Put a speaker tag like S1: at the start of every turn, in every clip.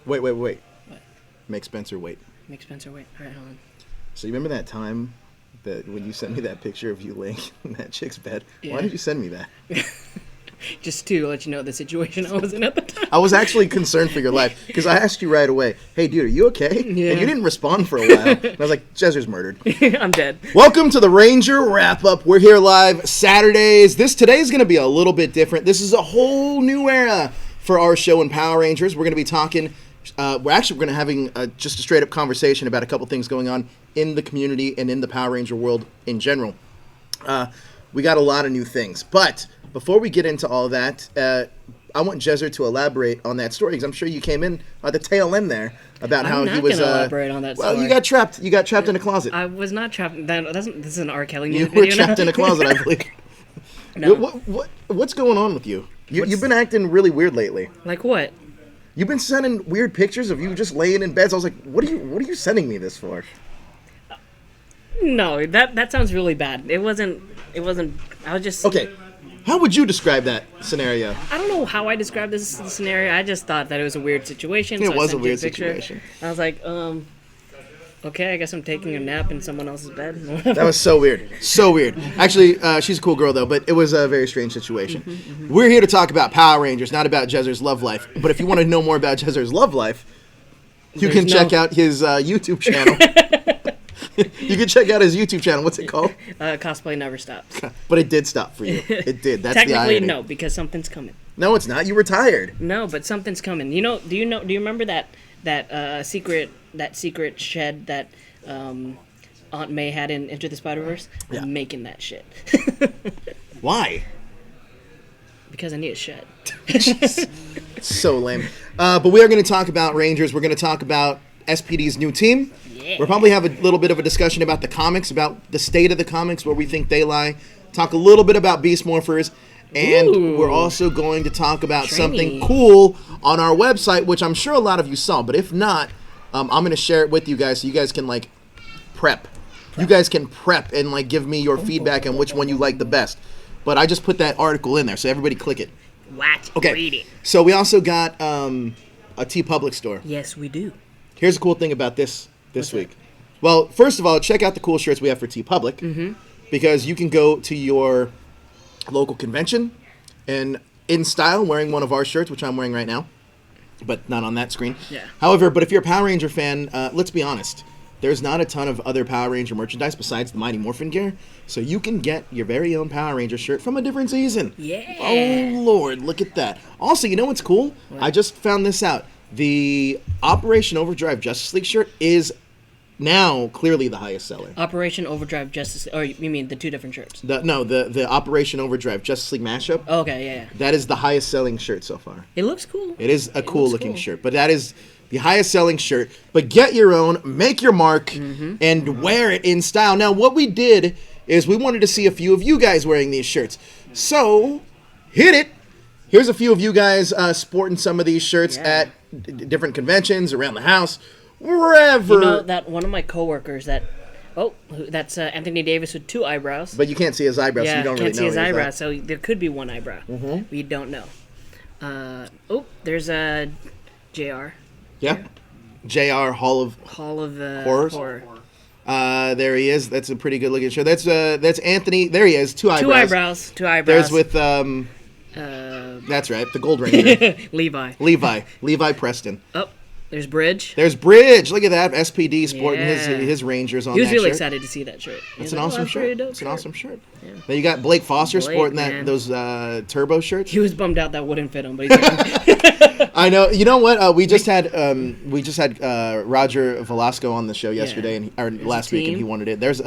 S1: Wait.
S2: What?
S1: Make Spencer wait.
S2: Make Spencer wait. All right, hold on.
S1: So you remember that time that when you sent me that picture of you laying in that chick's bed?
S2: Yeah.
S1: Why did you send me that?
S2: Just to let you know the situation I was in at the time.
S1: I was actually concerned for your life because I asked you right away, hey, dude, are you okay?
S2: Yeah.
S1: And you didn't respond for a while. And I was like, Jezzer's murdered.
S2: I'm dead.
S1: Welcome to the Ranger Wrap-Up. We're here live Saturdays. Today's going to be a little bit different. This is a whole new era for our show in Power Rangers. We're going to be talking... we're going to having just a straight-up conversation about a couple things going on in the community and in the Power Ranger world in general. We got a lot of new things. But before we get into all of that, I want Jezzer to elaborate on that story because I'm sure you came in at the tail end there about how he was.
S2: I'm not going to elaborate on that story.
S1: Well, you got trapped. You got trapped in a closet.
S2: I was not trapped. This is an R. Kelly
S1: You
S2: music
S1: were
S2: video
S1: trapped
S2: now.
S1: in a closet, I believe.
S2: No.
S1: What's going on with you? You've been acting really weird lately.
S2: Like what?
S1: You've been sending weird pictures of you just laying in beds. I was like, what are you sending me this for?
S2: No, that sounds really bad. It wasn't. I was just.
S1: Okay. How would you describe that scenario?
S2: I don't know how I described this scenario. I just thought that it was a weird situation.
S1: It
S2: so
S1: was
S2: I sent
S1: a
S2: you
S1: weird
S2: picture.
S1: situation.
S2: I was like, okay, I guess I'm taking a nap in someone else's bed.
S1: That was so weird. So weird. Actually, she's a cool girl, though, but it was a very strange situation. We're here to talk about Power Rangers, not about Jezzer's love life. But if you want to know more about Jezzer's love life, you can check out his YouTube channel. You can check out his YouTube channel. What's it called?
S2: Cosplay never stops.
S1: But it did stop for you. It did. That's the
S2: Technically,
S1: irony.
S2: no, because something's coming.
S1: No, it's not. You retired.
S2: No, but something's coming. Do you remember that secret shed that Aunt May had in Into the Spider-Verse?
S1: Yeah.
S2: I'm making that shit.
S1: Why?
S2: Because I need a shed.
S1: So lame. But we are going to talk about Rangers. We're going to talk about SPD's new team.
S2: Yeah.
S1: We'll probably have a little bit of a discussion about the comics, about the state of the comics, where we think they lie. Talk a little bit about Beast Morphers. And
S2: Ooh.
S1: we're also going to talk about
S2: Trainy.
S1: something cool on our website, which I'm sure a lot of you saw. But if not, I'm going to share it with you guys so you guys can, prep. You guys can prep and, give me your feedback on which one you like the best. But I just put that article in there, so everybody click it.
S2: What?
S1: Okay.
S2: Read it.
S1: So we also got a T-Public store.
S2: Yes, we do.
S1: Here's a cool thing about this week. Well, first of all, check out the cool shirts we have for T-Public. Because you can go to your local convention and in style wearing one of our shirts, which I'm wearing right now, but not on that screen.
S2: Yeah.
S1: However, but if you're a Power Ranger fan, let's be honest. There's not a ton of other Power Ranger merchandise besides the Mighty Morphin gear, so you can get your very own Power Ranger shirt from a different season.
S2: Yeah.
S1: Oh, Lord, look at that. Also, you know what's cool?
S2: What?
S1: I just found this out. The Operation Overdrive Justice League shirt is now clearly the highest seller.
S2: Operation Overdrive Justice... Or you mean the two different shirts?
S1: The Operation Overdrive Justice League mashup.
S2: Oh, okay, yeah.
S1: That is the highest selling shirt so far.
S2: It looks cool.
S1: It is a cool
S2: looks
S1: looking
S2: cool.
S1: shirt, but that is the highest selling shirt. But get your own, make your mark, and wear it in style. Now, what we did is we wanted to see a few of you guys wearing these shirts. So, hit it. Here's a few of you guys sporting some of these shirts at different conventions, around the house, wherever.
S2: You know that one of my coworkers that's Anthony Davis with two eyebrows.
S1: But you can't see his eyebrows, so
S2: Yeah,
S1: you don't
S2: can't
S1: really know.
S2: see his
S1: who he is.
S2: eyebrows, so there could be one eyebrow. We don't know. There's a JR.
S1: Yeah. JR Hall of
S2: Horrors.
S1: Horror. There he is. That's a pretty good looking shirt. That's Anthony. There he is. Two eyebrows.
S2: Two eyebrows.
S1: There's with that's right, the Gold Ranger. Levi Preston.
S2: Oh, there's Bridge.
S1: There's Bridge. Look at that. SPD sporting
S2: Yeah.
S1: his Rangers on that
S2: He was really
S1: shirt.
S2: excited to see that shirt.
S1: It's an awesome shirt. It's an awesome shirt.
S2: Yeah.
S1: Then you got Blake Foster sporting
S2: man.
S1: those turbo shirts.
S2: He was bummed out that wouldn't fit him, but he's like,
S1: I know. You know what? We just had Roger Velasco on the show yesterday or last week, and he wanted it. There's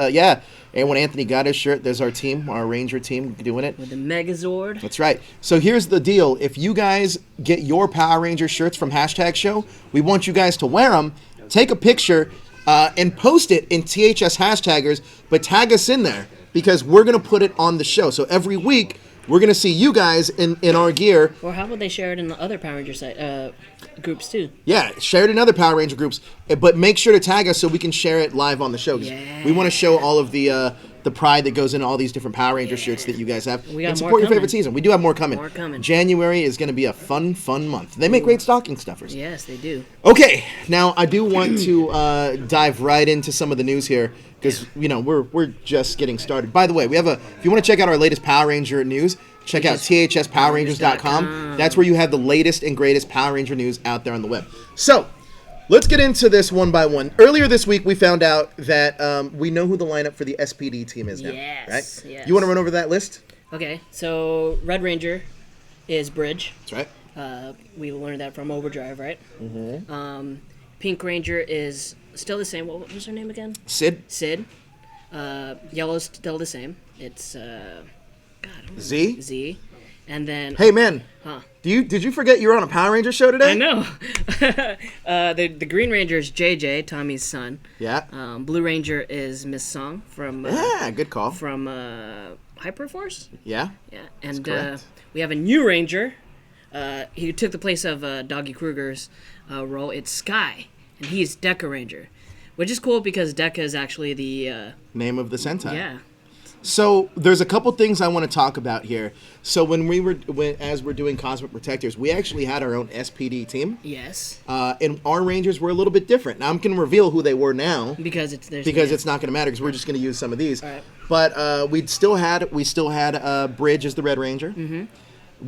S1: and when Anthony got his shirt, there's our team, our Ranger team, doing it
S2: with the Megazord.
S1: That's right. So here's the deal: if you guys get your Power Ranger shirts from #show, we want you guys to wear them. Take a picture and post it in THS hashtaggers, but tag us in there because we're gonna put it on the show. So every week we're gonna see you guys in our gear.
S2: Or how about they share it in the other Power Ranger site groups too?
S1: Yeah, share it in other Power Ranger groups, but make sure to tag us so we can share it live on the show. 'Cause we want to show all of the the pride that goes into all these different Power Ranger shirts that you guys have.
S2: We got
S1: and
S2: more
S1: support your
S2: coming.
S1: favorite season. We do have more coming.
S2: More coming.
S1: January is going to be a fun month. They make great stocking stuffers.
S2: Yes, they do.
S1: Okay, now I do want to dive right into some of the news here because we're just getting started. By the way, if you want to check out our latest Power Ranger news, check out thspowerrangers.com. That's where you have the latest and greatest Power Ranger news out there on the web. So, let's get into this one by one. Earlier this week, we found out that we know who the lineup for the SPD team is now.
S2: Yes,
S1: right?
S2: yes.
S1: You want to run over that list?
S2: Okay, so Red Ranger is Bridge.
S1: That's right.
S2: We learned that from Overdrive, right?
S1: Mm-hmm.
S2: Pink Ranger is still the same. What was her name again?
S1: Sid.
S2: Yellow's still the same. It's
S1: Z.
S2: Z. And then
S1: Hey man,
S2: huh?
S1: did you forget you were on a Power Ranger show today?
S2: I know. The Green Ranger is JJ, Tommy's son.
S1: Yeah.
S2: Blue Ranger is Miss Song from
S1: Good call.
S2: from Hyperforce.
S1: Yeah.
S2: Yeah, and
S1: correct.
S2: we have a new Ranger. He took the place of Doggy Kruger's role. It's Sky, and he's Deca Ranger, which is cool because Deca is actually the
S1: Name of the Sentai.
S2: yeah.
S1: So there's a couple things I want to talk about here. So as we're doing Cosmic Protectors, we actually had our own SPD team.
S2: Yes.
S1: And our Rangers were a little bit different. Now I'm going to reveal who they were now
S2: Because it's
S1: not going to matter because we're just going to use some of these.
S2: All right.
S1: But we still had Bridge as the Red Ranger.
S2: Mm-hmm.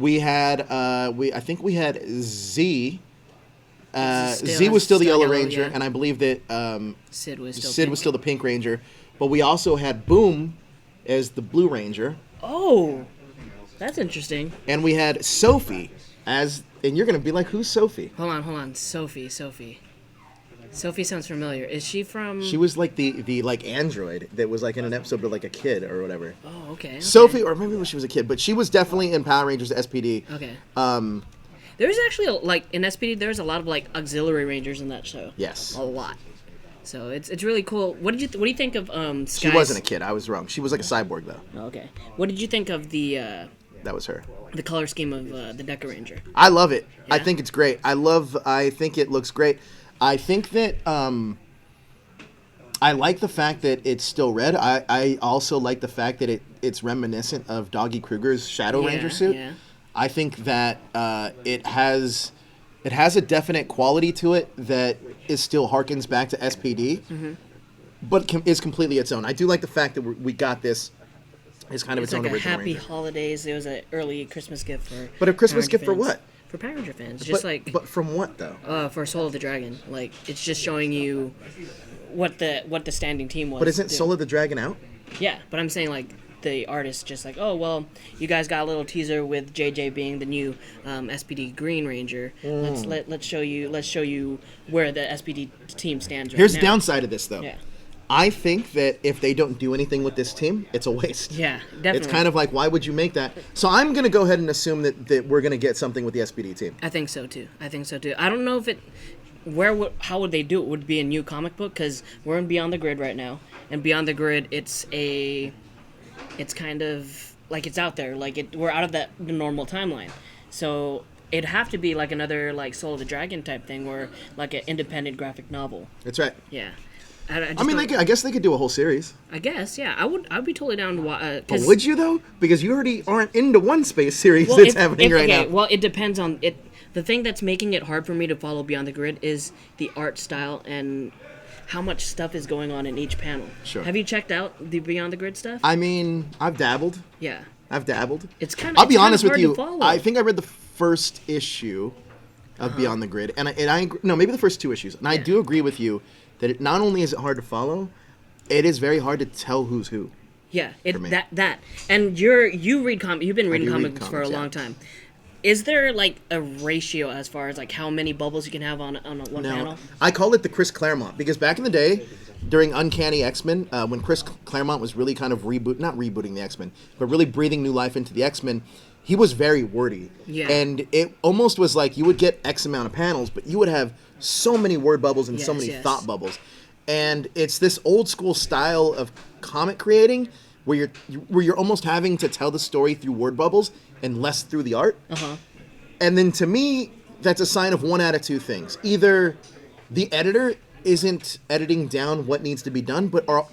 S1: We had I think we had Z.
S2: Still-
S1: Z was still the
S2: still
S1: Yellow
S2: yellow,
S1: Ranger,
S2: yeah.
S1: and I believe that
S2: Sid was still
S1: Sid was still the Pink Ranger. But we also had Boom as the Blue Ranger.
S2: Oh, that's interesting.
S1: And we had Sophie and you're going to be like, who's Sophie?
S2: Hold on. Sophie sounds familiar. Is she from?
S1: She was like the like android that was like in an episode with like a kid or whatever.
S2: Oh, okay.
S1: Sophie, or maybe she was a kid, but she was definitely in Power Rangers SPD.
S2: Okay. There's actually in SPD there's a lot of like auxiliary rangers in that show.
S1: Yes.
S2: A lot. So it's really cool. What do you think of Sky's...
S1: She wasn't a kid. I was wrong. She was like a cyborg though.
S2: Oh, okay. What did you think of the
S1: That was her.
S2: the color scheme of the Deca Ranger?
S1: I love it. I
S2: Yeah?
S1: think it's great. I think it looks great. I think that I like the fact that it's still red. I also like the fact that it's reminiscent of Doggy Kruger's Shadow Ranger suit.
S2: Yeah.
S1: I think that it has a definite quality to it that is still harkens back to SPD, but is completely its own. I do like the fact that we got this as kind of
S2: It's
S1: its own
S2: like a
S1: original
S2: happy
S1: Ranger.
S2: holidays. It was an early Christmas gift for.
S1: But a Christmas
S2: Power
S1: gift for
S2: Ranger
S1: what?
S2: fans. For Power Ranger fans,
S1: But from what though?
S2: for Soul of the Dragon. Like it's just showing you what the standing team was.
S1: But isn't
S2: doing.
S1: Soul of the Dragon out?
S2: Yeah, but I'm saying like the artist just like, oh well, you guys got a little teaser with JJ being the new SPD Green Ranger. Let's show you where the SPD team stands right
S1: Here's
S2: now.
S1: the downside of this though.
S2: Yeah.
S1: I think that if they don't do anything with this team, it's a waste.
S2: Yeah, definitely.
S1: It's kind of like, why would you make that? So I'm going to go ahead and assume that we're going to get something with the SPD team.
S2: I think so too. I don't know if it. How would they do it? Would it be a new comic book? Because we're in Beyond the Grid right now, and Beyond the Grid, it's kind of like it's out there. Like we're out of the normal timeline. So it'd have to be like another like Soul of the Dragon type thing, or like an independent graphic novel.
S1: That's right.
S2: Yeah.
S1: I guess they could do a whole series.
S2: I guess, yeah. I'd be totally down to watch.
S1: But would you though? Because you already aren't into one space series
S2: Well,
S1: that's happening right now.
S2: Well, it depends on it. The thing that's making it hard for me to follow Beyond the Grid is the art style and how much stuff is going on in each panel.
S1: Sure.
S2: Have you checked out the Beyond the Grid stuff?
S1: I mean, I've dabbled.
S2: Yeah.
S1: It's
S2: kind of.
S1: I'll be honest with you.
S2: Follow.
S1: I think I read the first issue of Beyond the Grid, and I agree, no, maybe the first two issues, and I do agree with you that it not only is it hard to follow, it is very hard to tell who's who.
S2: Yeah,
S1: for me.
S2: and you've been reading
S1: do
S2: comics
S1: read
S2: for a
S1: comics,
S2: long time. Is there like a ratio as far as like how many bubbles you can have on one panel?
S1: I call it the Chris Claremont because back in the day, during Uncanny X-Men, when Chris Claremont was really kind of not rebooting the X-Men, but really breathing new life into the X-Men, he was very wordy.
S2: Yeah.
S1: And it almost was like you would get X amount of panels, but you would have so many word bubbles and so many thought bubbles. And it's this old school style of comic creating where you're almost having to tell the story through word bubbles and less through the art.
S2: Uh-huh.
S1: And then to me, that's a sign of one out of two things. Either the editor isn't editing down what needs to be done,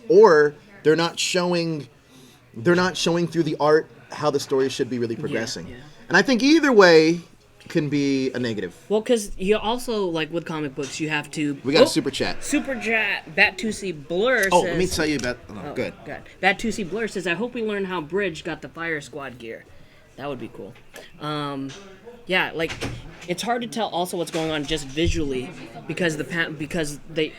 S1: or they're not showing through the art how the story should be really progressing.
S2: Yeah.
S1: And I think either way can be a negative.
S2: Well, because you also, like with comic books, you have to...
S1: We got a super chat.
S2: Super chat. Bat2C Blur says...
S1: Oh, let me tell you about... Oh, good.
S2: Bat2C Blur says, I hope we learn how Bridge got the Fire Squad gear. That would be cool. Yeah, like, it's hard to tell also what's going on just visually because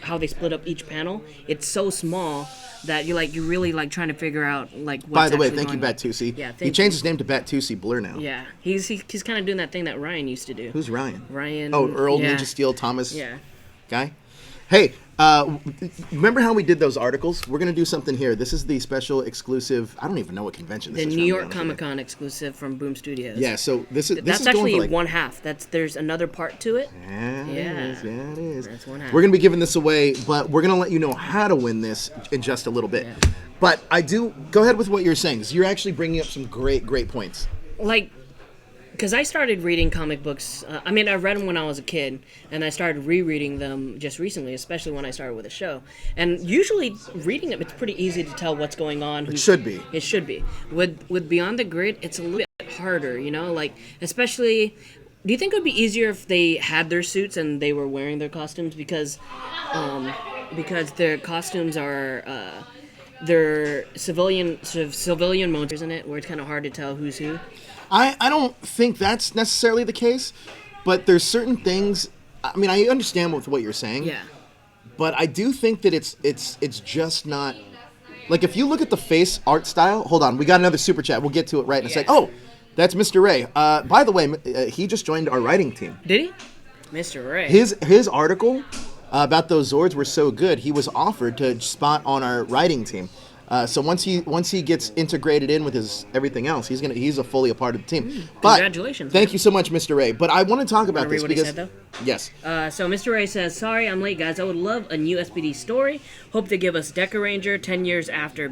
S2: how they split up each panel. It's so small that you're really like trying to figure out like what's
S1: By the way,
S2: actually
S1: thank you,
S2: going on.
S1: Bat2C.
S2: Yeah,
S1: he changed his name to Bat2C Blur now.
S2: Yeah, he's kind of doing that thing that Ryan used to do.
S1: Who's Ryan?
S2: Ryan.
S1: Oh, Earl
S2: yeah.
S1: Ninja Steel Thomas.
S2: Yeah.
S1: Guy. Hey, remember how we did those articles? We're gonna do something here. This is the special exclusive. I don't even know what convention this
S2: The
S1: is.
S2: New York Comic Con exclusive from Boom Studios.
S1: Yeah, so this is
S2: That's
S1: going
S2: actually
S1: for like,
S2: one half. There's another part to it.
S1: Yeah, it is.
S2: That's one half.
S1: We're gonna be giving this away, but we're gonna let you know how to win this in just a little bit.
S2: Yeah.
S1: But I do go ahead with what you're saying. 'Cause you're actually bringing up some great points.
S2: Like, because I started reading comic books. I read them when I was a kid, and I started rereading them just recently, especially when I started with a show. And usually, reading them, it's pretty easy to tell what's going on.
S1: It should be.
S2: It should be. With Beyond the Grid, it's a little bit harder, like, especially... Do you think it would be easier if they had their suits and they were wearing their costumes? Because their costumes are... they're civilian modes, isn't it? Where it's kind of hard to tell who's who.
S1: I don't think that's necessarily the case, but there's certain things. I mean, I understand with what you're saying.
S2: Yeah.
S1: But I do think that it's just not like if you look at the face art style. Hold on, we got another super chat. We'll get to it right in a sec. Oh, that's Mr. Ray. By the way, he just joined our writing team.
S2: Did he? Mr. Ray.
S1: His article about those Zords were so good. He was offered to spot on our writing team. So once he gets integrated in with his everything else, he's a fully a part of the team. But
S2: congratulations!
S1: Thank you so much, Mr. Ray. But I want to talk about this
S2: read what
S1: because
S2: he said, though?
S1: Yes.
S2: So Mr. Ray says, "Sorry, I'm late, guys. I would love a new SPD story. Hope to give us Decker Ranger 10 years after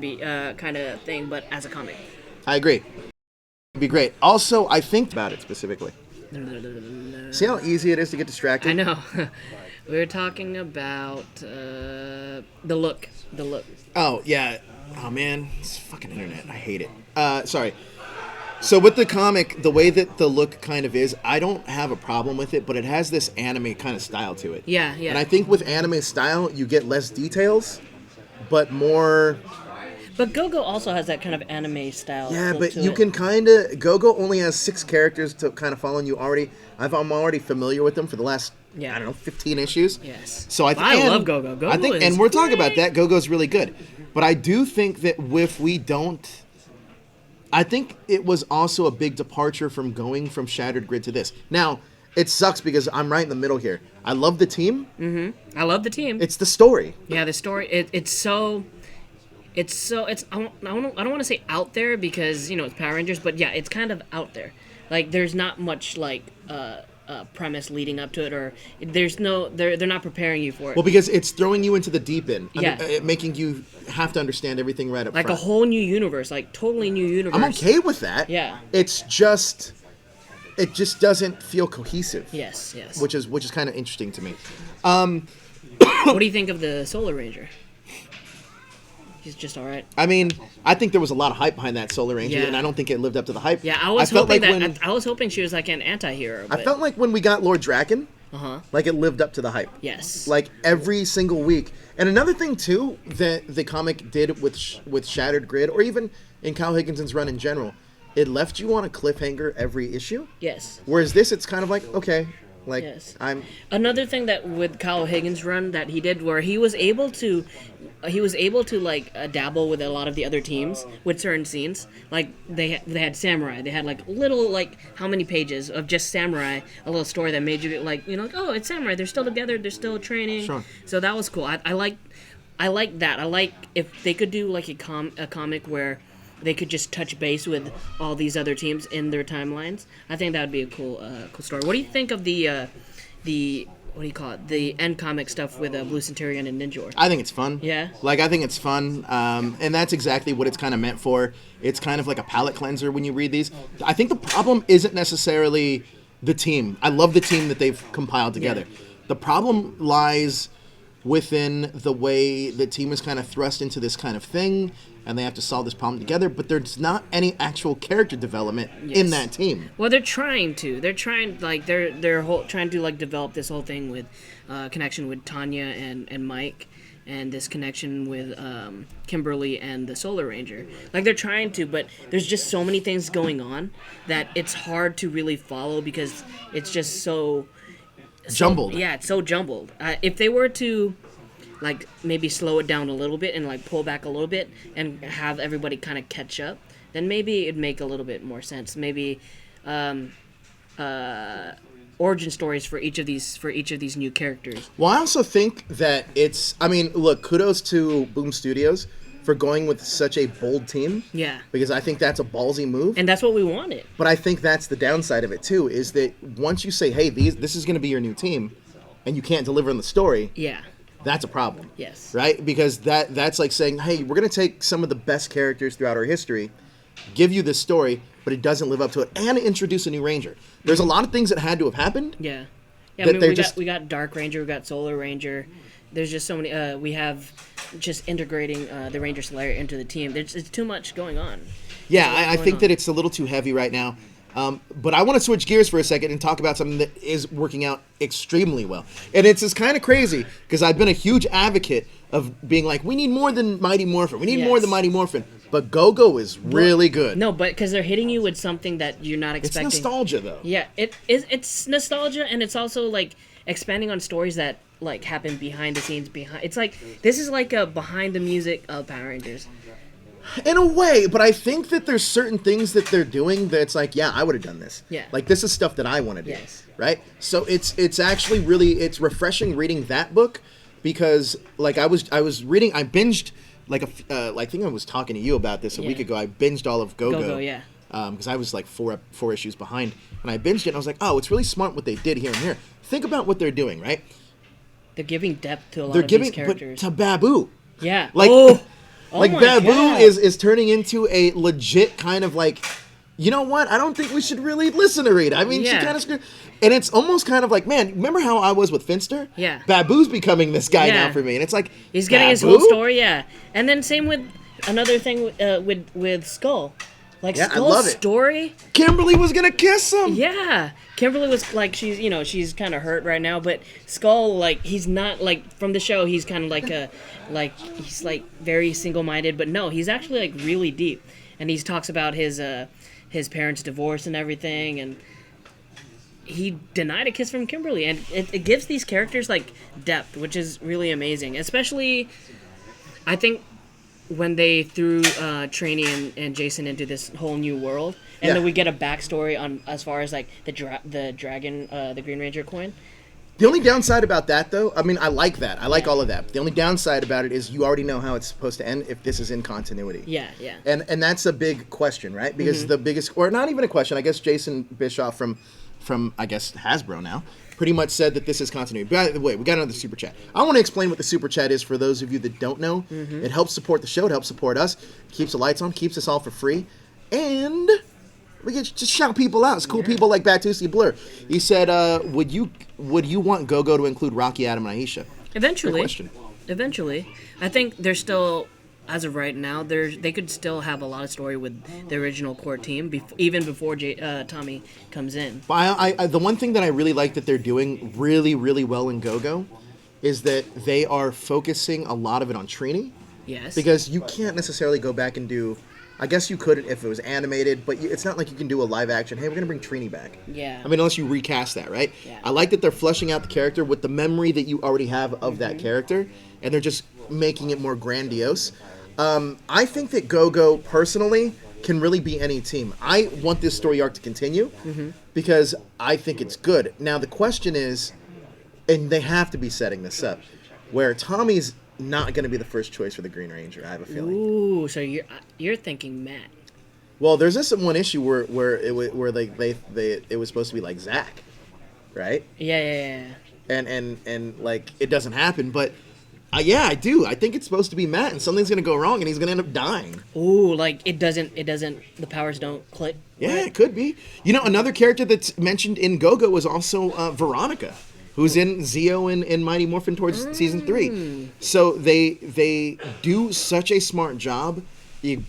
S2: kind of thing, but as a comic."
S1: I agree. It'd be great. Also, I think about it specifically. See how easy it is to get distracted?
S2: I know. We were talking about the look. The look.
S1: Oh yeah. Oh man, it's fucking internet. I hate it. Sorry. So with the comic, the way that the look kind of is, I don't have a problem with it, but it has this anime kind of style to it.
S2: Yeah.
S1: And I think with anime style, you get less details, but more...
S2: But Go-Go also has that kind of anime style.
S1: Yeah, but you can kind of... Go-Go only has 6 characters to kind of follow, and I'm already familiar with them for the last, I don't know, 15 issues.
S2: Yes.
S1: So I
S2: love Go-Go. Go-Go
S1: I think,
S2: is
S1: and we're talking about
S2: great.
S1: that. Go-Go's really good. But I do think that if we don't... I think it was also a big departure from going from Shattered Grid to this. Now, it sucks because I'm right in the middle here. I love the team.
S2: Mm-hmm. I love the team.
S1: It's the story.
S2: Yeah, the story. It's I don't want to say out there because it's Power Rangers, but yeah, it's kind of out there. Like there's not much like premise leading up to it, or they're not preparing you for it.
S1: Well, because it's throwing you into the deep end.
S2: Yeah.
S1: Making you have to understand everything right up
S2: like
S1: front.
S2: a whole new universe, like totally new universe.
S1: I'm okay with that.
S2: Yeah.
S1: It just doesn't feel cohesive.
S2: Yes.
S1: Which is kind of interesting to me.
S2: What do you think of the Solar Ranger? He's just all right.
S1: I mean, I think there was a lot of hype behind that Solar Ranger,
S2: Yeah.
S1: and I don't think it lived up to the hype.
S2: Yeah, I was hoping she was like an anti-hero. But...
S1: I felt like when we got Lord Draken,
S2: Uh-huh.
S1: like it lived up to the hype.
S2: Yes.
S1: Like every single week. And another thing too that the comic did with Shattered Grid, or even in Kyle Higginson's run in general, it left you on a cliffhanger every issue.
S2: Yes.
S1: Whereas this, it's kind of like, okay, like
S2: Yes.
S1: Another
S2: thing that with Kyle Higgins' run that he did, where he was able to like dabble with a lot of the other teams with certain scenes. Like they had Samurai. They had like little like how many pages of just Samurai, a little story that made you like oh, it's Samurai. They're still together. They're still training.
S1: Sure.
S2: So that was cool. I like that. I like if they could do like a comic where they could just touch base with all these other teams in their timelines. I think that would be a cool story. What do you think of the what do you call it? The end comic stuff with Blue Centurion and Ninja?
S1: I think it's fun.
S2: Yeah.
S1: Like, I think it's fun. And that's exactly what it's kind of meant for. It's kind of like a palate cleanser when you read these. I think the problem isn't necessarily the team. I love the team that they've compiled together.
S2: Yeah.
S1: The problem lies within the way the team is kind of thrust into this kind of thing, and they have to solve this problem together, but there's not any actual character development in that team.
S2: Well, they're trying to. They're trying, like, trying to, like, develop this whole thing with connection with Tanya and Mike, and this connection with Kimberly and the Solar Ranger. Like, they're trying to, but there's just so many things going on that it's hard to really follow because it's just so
S1: jumbled.
S2: Yeah, it's so jumbled. If they were to, like, maybe slow it down a little bit and, like, pull back a little bit and have everybody kind of catch up, then maybe it'd make a little bit more sense. Maybe origin stories for each of these new characters.
S1: Well, I also think that look, kudos to Boom Studios for going with such a bold team.
S2: Yeah.
S1: Because I think that's a ballsy move.
S2: And that's what we wanted.
S1: But I think that's the downside of it, too, is that once you say, hey, this is going to be your new team, and you can't deliver on the story,
S2: yeah,
S1: that's a problem.
S2: Yes.
S1: Right? Because that's like saying, hey, we're going to take some of the best characters throughout our history, give you this story, but it doesn't live up to it, and introduce a new Ranger. There's a lot of things that had to have happened.
S2: Yeah. Yeah, I mean, we got Dark Ranger, we got Solar Ranger. There's just so many. We have just integrating the Ranger Slayer into the team. It's too much going on.
S1: Yeah, I think that it's a little too heavy right now. But I want to switch gears for a second and talk about something that is working out extremely well. And it's kind of crazy because I've been a huge advocate of being like, we need more than Mighty Morphin. We need more than Mighty Morphin. But Go-Go is really good.
S2: No, but because they're hitting you with something that you're not expecting.
S1: It's nostalgia, though.
S2: Yeah, it's nostalgia, and it's also, like, expanding on stories that, like, happen behind the scenes. It's like, this is like a behind the music of Power Rangers.
S1: In a way, but I think that there's certain things that they're doing that's like, yeah, I would have done this.
S2: Yeah.
S1: Like, this is stuff that I want to do.
S2: Yes.
S1: Right? So it's actually really, it's refreshing reading that book because, like, I was reading, I binged, like, I think I was talking to you about this a week ago. I binged all of Go-Go.
S2: Go-Go, yeah.
S1: Because I was, like, four issues behind. And I binged it, and I was like, oh, it's really smart what they did here and here. Think about what they're doing, right?
S2: They're giving depth to a lot of these characters.
S1: But to Babu.
S2: Yeah.
S1: Like, like Babu
S2: God.
S1: is turning into a legit kind of like, you know what? I don't think we should really listen to Rita. I mean, she kind of screwed. And it's almost kind of like, man, remember how I was with Finster?
S2: Yeah.
S1: Babu's becoming this guy now for me. And it's like,
S2: he's getting his whole story, yeah. And then same with another thing with Skull. Like, Skull's story.
S1: Kimberly was going to kiss him.
S2: Yeah. Kimberly was, like, she's kind of hurt right now, but Skull, like, he's not, like, from the show, he's kind of like he's, like, very single-minded, but no, he's actually, like, really deep. And he talks about his parents' divorce and everything, and he denied a kiss from Kimberly, and it gives these characters, like, depth, which is really amazing. Especially, I think, when they threw Trainee and Jason into this whole new world, and then we get a backstory on as far as, like, the dragon, the Green Ranger coin.
S1: The only downside about that, though, I mean, I like that. I like all of that. The only downside about it is you already know how it's supposed to end if this is in continuity.
S2: Yeah, yeah.
S1: And that's a big question, right? Because the biggest, or not even a question, I guess Jason Bischoff from I guess, Hasbro now, pretty much said that this is continuity. By the way, we got another super chat. I want to explain what the super chat is for those of you that don't know. It helps support the show. It helps support us. It keeps the lights on. Keeps us all for free. And we can just shout people out. It's cool people like Batusi Blur. He said, would you want Go-Go to include Rocky, Adam, and Aisha?
S2: Eventually.
S1: Good question.
S2: Eventually. I think they're still, as of right now, they could still have a lot of story with the original core team, even before Tommy comes in.
S1: But the one thing that I really like that they're doing really, really well in Go-Go is that they are focusing a lot of it on Trini.
S2: Yes.
S1: Because you can't necessarily go back and do... I guess you could if it was animated, but it's not like you can do a live action, hey, we're going to bring Trini back.
S2: Yeah.
S1: I mean, unless you recast that, right?
S2: Yeah.
S1: I like that they're fleshing out the character with the memory that you already have of that character, and they're just making it more grandiose. I think that Go-Go, personally, can really be any team. I want this story arc to continue because I think it's good. Now, the question is, and they have to be setting this up, where Tommy's not going to be the first choice for the Green Ranger, I have a feeling.
S2: Ooh, so you're thinking Matt.
S1: Well, there's this one issue where it was supposed to be like Zach, right?
S2: Yeah.
S1: And like it doesn't happen, but yeah, I do. I think it's supposed to be Matt, and something's gonna go wrong, and he's gonna end up dying.
S2: Ooh, like it doesn't. The powers don't click.
S1: Yeah, it could be. You know, another character that's mentioned in Go-Go was also Veronica, who's in Zeo in Mighty Morphin towards season 3. So they do such a smart job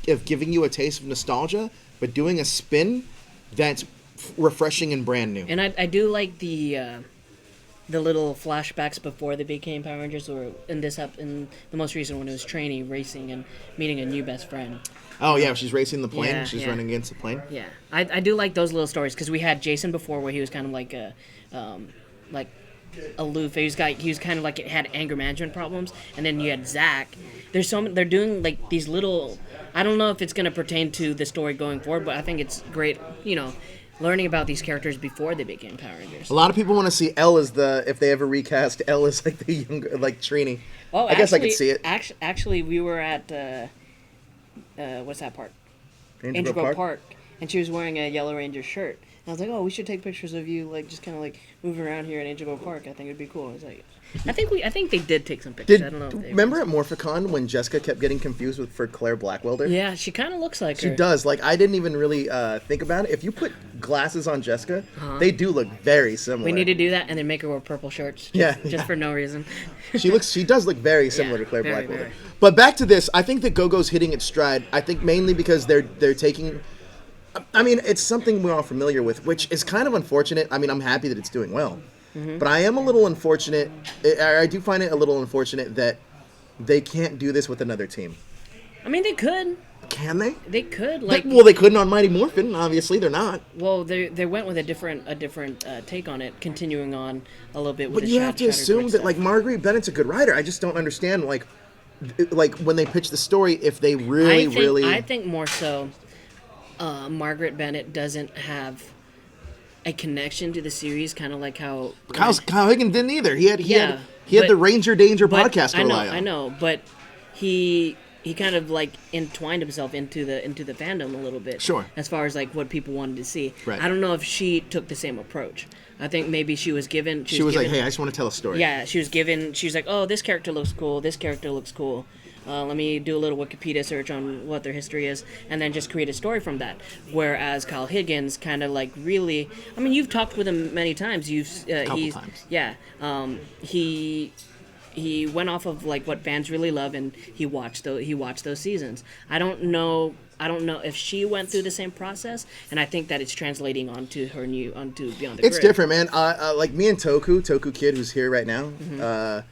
S1: of giving you a taste of nostalgia, but doing a spin that's refreshing and brand new.
S2: And I do like the little flashbacks before they became Power Rangers, or in the most recent one, it was training, racing, and meeting a new best friend.
S1: Oh yeah, she's racing the plane.
S2: Yeah,
S1: she's
S2: yeah.
S1: running against the plane.
S2: Yeah, I do like those little stories, because we had Jason before, where he was kind of like aloof. He was kind of like had anger management problems, and then you had Zach. They're doing like these little. I don't know if it's going to pertain to the story going forward, but I think it's great. Learning about these characters before they became Power Rangers.
S1: A lot of people want to see Elle as if they ever recast Elle as like the younger, like Trini.
S2: Oh,
S1: I guess I could see it.
S2: Actually, we were at what's that park? Angel Grove Park, and she was wearing a Yellow Ranger shirt. And I was like, oh, we should take pictures of you, like just kind of like moving around here at Angel Grove Park. I think it'd be cool. I was like, I think they did take some pictures. I don't know. If they
S1: remember at Morphicon when Jessica kept getting confused for Claire Blackwelder?
S2: Yeah, she kind of looks like her.
S1: She does. Like, I didn't even really think about it. If you put glasses on Jessica, they do look very similar.
S2: We need to do that and then make her wear purple shirts. Just for no reason.
S1: She does look very similar to Claire
S2: very,
S1: Blackwelder.
S2: very.
S1: But back to this, I think that Go-Go's hitting its stride. I think mainly because they're taking. I mean, it's something we're all familiar with, which is kind of unfortunate. I mean, I'm happy that it's doing well. But I am a little unfortunate. I do find it a little unfortunate that they can't do this with another team.
S2: I mean, they could.
S1: Can they?
S2: They could.
S1: They couldn't on Mighty Morphin. Obviously, they're not.
S2: Well, they went with a different take on it, continuing on a little bit with
S1: But
S2: the
S1: you have to assume that like Marguerite Bennett's a good writer. I just don't understand like when they pitch the story if they really.
S2: I think more so, Margaret Bennett doesn't have a connection to the series, kind of like how
S1: Kyle Higgins didn't either. He had the Ranger Danger podcast to rely on.
S2: I know, but he kind of like entwined himself into the fandom a little bit.
S1: Sure.
S2: As far as like what people wanted to see.
S1: Right.
S2: I don't know if she took the same approach. I think maybe she was given.
S1: She was like, "Hey, I just want to tell a story."
S2: Yeah, she was like, "Oh, this character looks cool. This character looks cool. Let me do a little Wikipedia search on what their history is, and then just create a story from that." Whereas Kyle Higgins kind of like really, I mean, you've talked with him many times.
S1: Couple times.
S2: Yeah. He went off of like what fans really love, and he watched those seasons. I don't know if she went through the same process, and I think that it's translating onto Beyond the Grid.
S1: It's different, man. Like me and Toku Kid, who's here right now.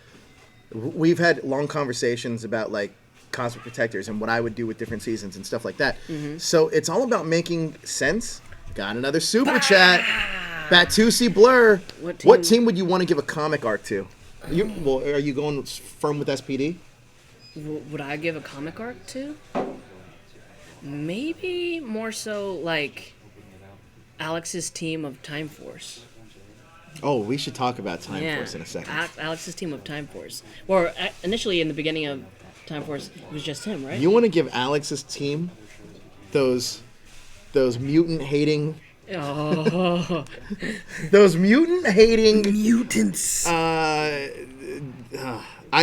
S1: We've had long conversations about like Cosmic Protectors and what I would do with different seasons and stuff like that. So it's all about making sense. Got another super chat. Batusi Blur. What team would you want to give a comic arc to? Are you going firm with SPD?
S2: Would I give a comic arc to? Maybe more so like Alex's team of Time Force.
S1: Oh, we should talk about Time Force in a second.
S2: Alex's team of Time Force. Or initially in the beginning of Time Force, it was just him, right?
S1: You want to give Alex's team those mutant hating.
S2: Oh.
S1: Those mutant hating
S2: mutants.
S1: I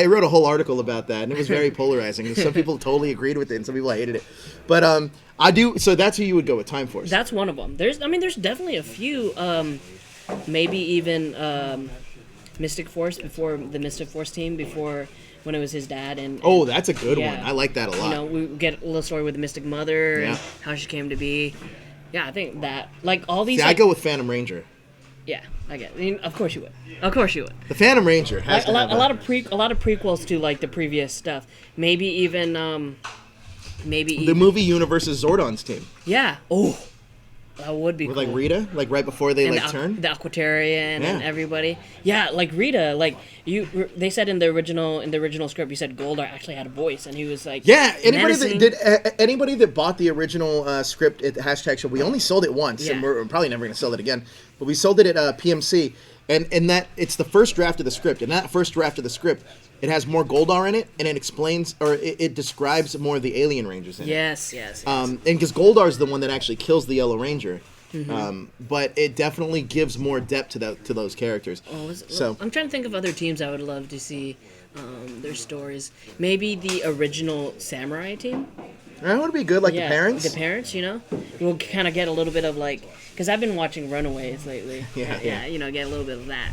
S1: wrote a whole article about that, and it was very polarizing. Some people totally agreed with it, and some people hated it. But I do. So that's who you would go with, Time Force.
S2: That's one of them. There's definitely a few. Maybe even Mystic Force before the Mystic Force team before when it was his dad and
S1: that's a good one. I like that a lot.
S2: You know, we get a little story with the Mystic Mother and how she came to be. Yeah, I think that like all these.
S1: I go with Phantom Ranger.
S2: Yeah, I get. I mean, of course you would. Of course you would.
S1: The Phantom Ranger has
S2: a lot of prequels to like the previous stuff. Maybe even
S1: the movie Universe's Zordon's team.
S2: Yeah. Oh. That would be
S1: with
S2: cool.
S1: like Rita, like right before they turn
S2: the Aquatarian and everybody. Yeah, like Rita, like they said in the original script, you said Goldar actually had a voice, and he was like
S1: anybody that bought the original script at the hashtag show. We only sold it once, and we're probably never going to sell it again. But we sold it at PMC, and that it's the first draft of the script. And that first draft of the script, it has more Goldar in it, and it explains or it describes more of the alien rangers in it.
S2: Yes.
S1: And because Goldar's the one that actually kills the Yellow Ranger. But it definitely gives more depth to those characters. So
S2: I'm trying to think of other teams I would love to see their stories. Maybe the original Samurai team.
S1: That would be good, like the parents.
S2: The parents, you know, we'll kind of get a little bit of like, because I've been watching Runaways lately.
S1: Yeah.
S2: You know, get a little bit of that.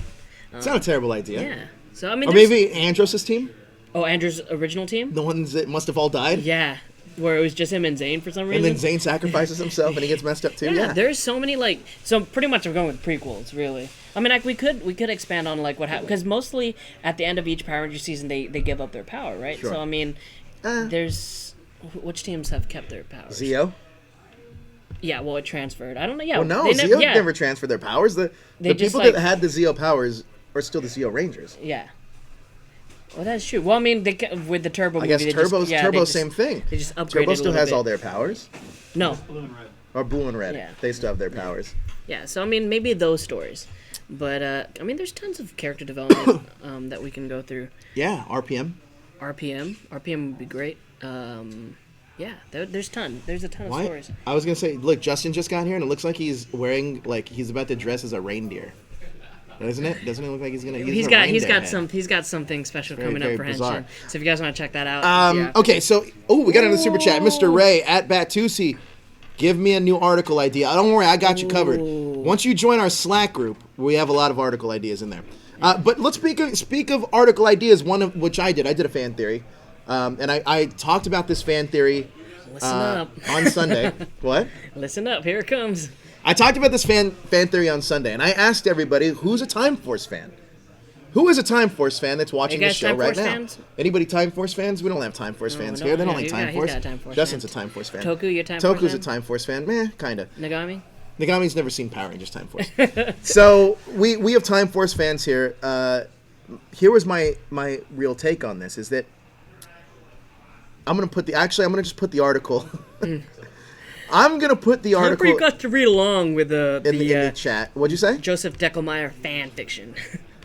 S1: It's not a terrible idea.
S2: Yeah. So I mean,
S1: Or maybe Andros' team,
S2: oh, Andrew's original team.
S1: the ones that must have all died.
S2: Yeah, where it was just him and Zayn for some
S1: And
S2: reason.
S1: then Zayn sacrifices himself and he gets messed up too.
S2: Yeah,
S1: Yeah.
S2: there's so many so pretty much I'm going with prequels really. I mean, like we could expand on like what happened because mostly at the end of each Power Ranger season they give up their power, right?
S1: Sure.
S2: So I mean, there's which teams have kept their powers?
S1: Zeo?
S2: Yeah, well it transferred. I don't know. Yeah,
S1: Well, no,
S2: they
S1: Zeo
S2: yeah,
S1: never transferred their powers. The
S2: They just,
S1: people
S2: like-
S1: that had the Zeo powers are still the Zeo Rangers.
S2: yeah. Well, that's true. Well, I mean, with the Turbo
S1: I
S2: movie,
S1: guess
S2: they
S1: Turbo's
S2: just,
S1: Turbo same thing.
S2: They just upgraded
S1: Turbo
S2: a
S1: still
S2: little
S1: has
S2: bit.
S1: all their powers.
S2: No,
S1: Or Blue and Red.
S2: Yeah.
S1: They still have their powers.
S2: yeah. So I mean, maybe those stories, but I mean, there's tons of character development that we can go through.
S1: Yeah, RPM.
S2: RPM would be great. Yeah, there's a ton of
S1: Why?
S2: stories.
S1: I was gonna say, look, Justin just got here, and it looks like he's wearing he's about to dress as a reindeer, doesn't it? Doesn't it look like he's gonna?
S2: He's got something special
S1: Very,
S2: coming
S1: very
S2: up for
S1: bizarre.
S2: Henshin. So if you guys want to check that out, yeah.
S1: Okay, so we got another super chat, Mr. Ray at Batusi. Give me a new article idea. Don't worry, I got you covered. Once you join our Slack group, we have a lot of article ideas in there. But let's speak of article ideas. One of which I did a fan theory, and I talked about this fan theory
S2: Listen up.
S1: on Sunday. What?
S2: Listen up, here it comes.
S1: I talked about this fan theory on Sunday, and I asked everybody who's a Time Force fan. Who is a Time Force fan that's watching
S2: Hey
S1: this
S2: guys,
S1: show
S2: Time
S1: right
S2: Force
S1: now?
S2: fans?
S1: Anybody Time Force fans? We don't have Time Force fans
S2: no,
S1: here. They don't
S2: yeah,
S1: like
S2: he's
S1: Time
S2: got-
S1: Force.
S2: he's got a Time Force
S1: Justin's
S2: fan.
S1: a Time Force fan.
S2: Toku, you're a Time Force
S1: Toku's a
S2: fan?
S1: Time Force fan. Meh, kinda.
S2: Nagami?
S1: Nagami's never seen Power Rangers Time Force. So we have Time Force fans here. Here was my real take on this is that I'm gonna just put the article. I'm gonna put the
S2: Time for
S1: article
S2: you guys to read along with
S1: in the chat. What'd you say?
S2: Joseph Deckelmeier fan fiction.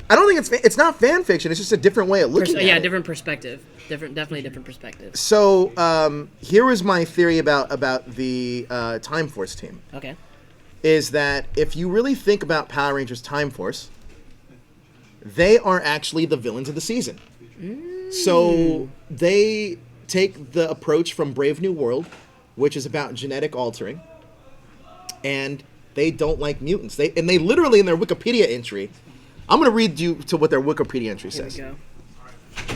S1: I don't think it's not fan fiction. It's just a different way of looking at it.
S2: Different perspective. Definitely different perspective.
S1: So here was my theory about the Time Force team.
S2: Okay.
S1: Is that if you really think about Power Rangers Time Force, they are actually the villains of the season. So they take the approach from Brave New World, which is about genetic altering, and they don't like mutants. They literally in their Wikipedia entry, I'm going to read you to what their Wikipedia entry
S2: Here we
S1: says.
S2: go.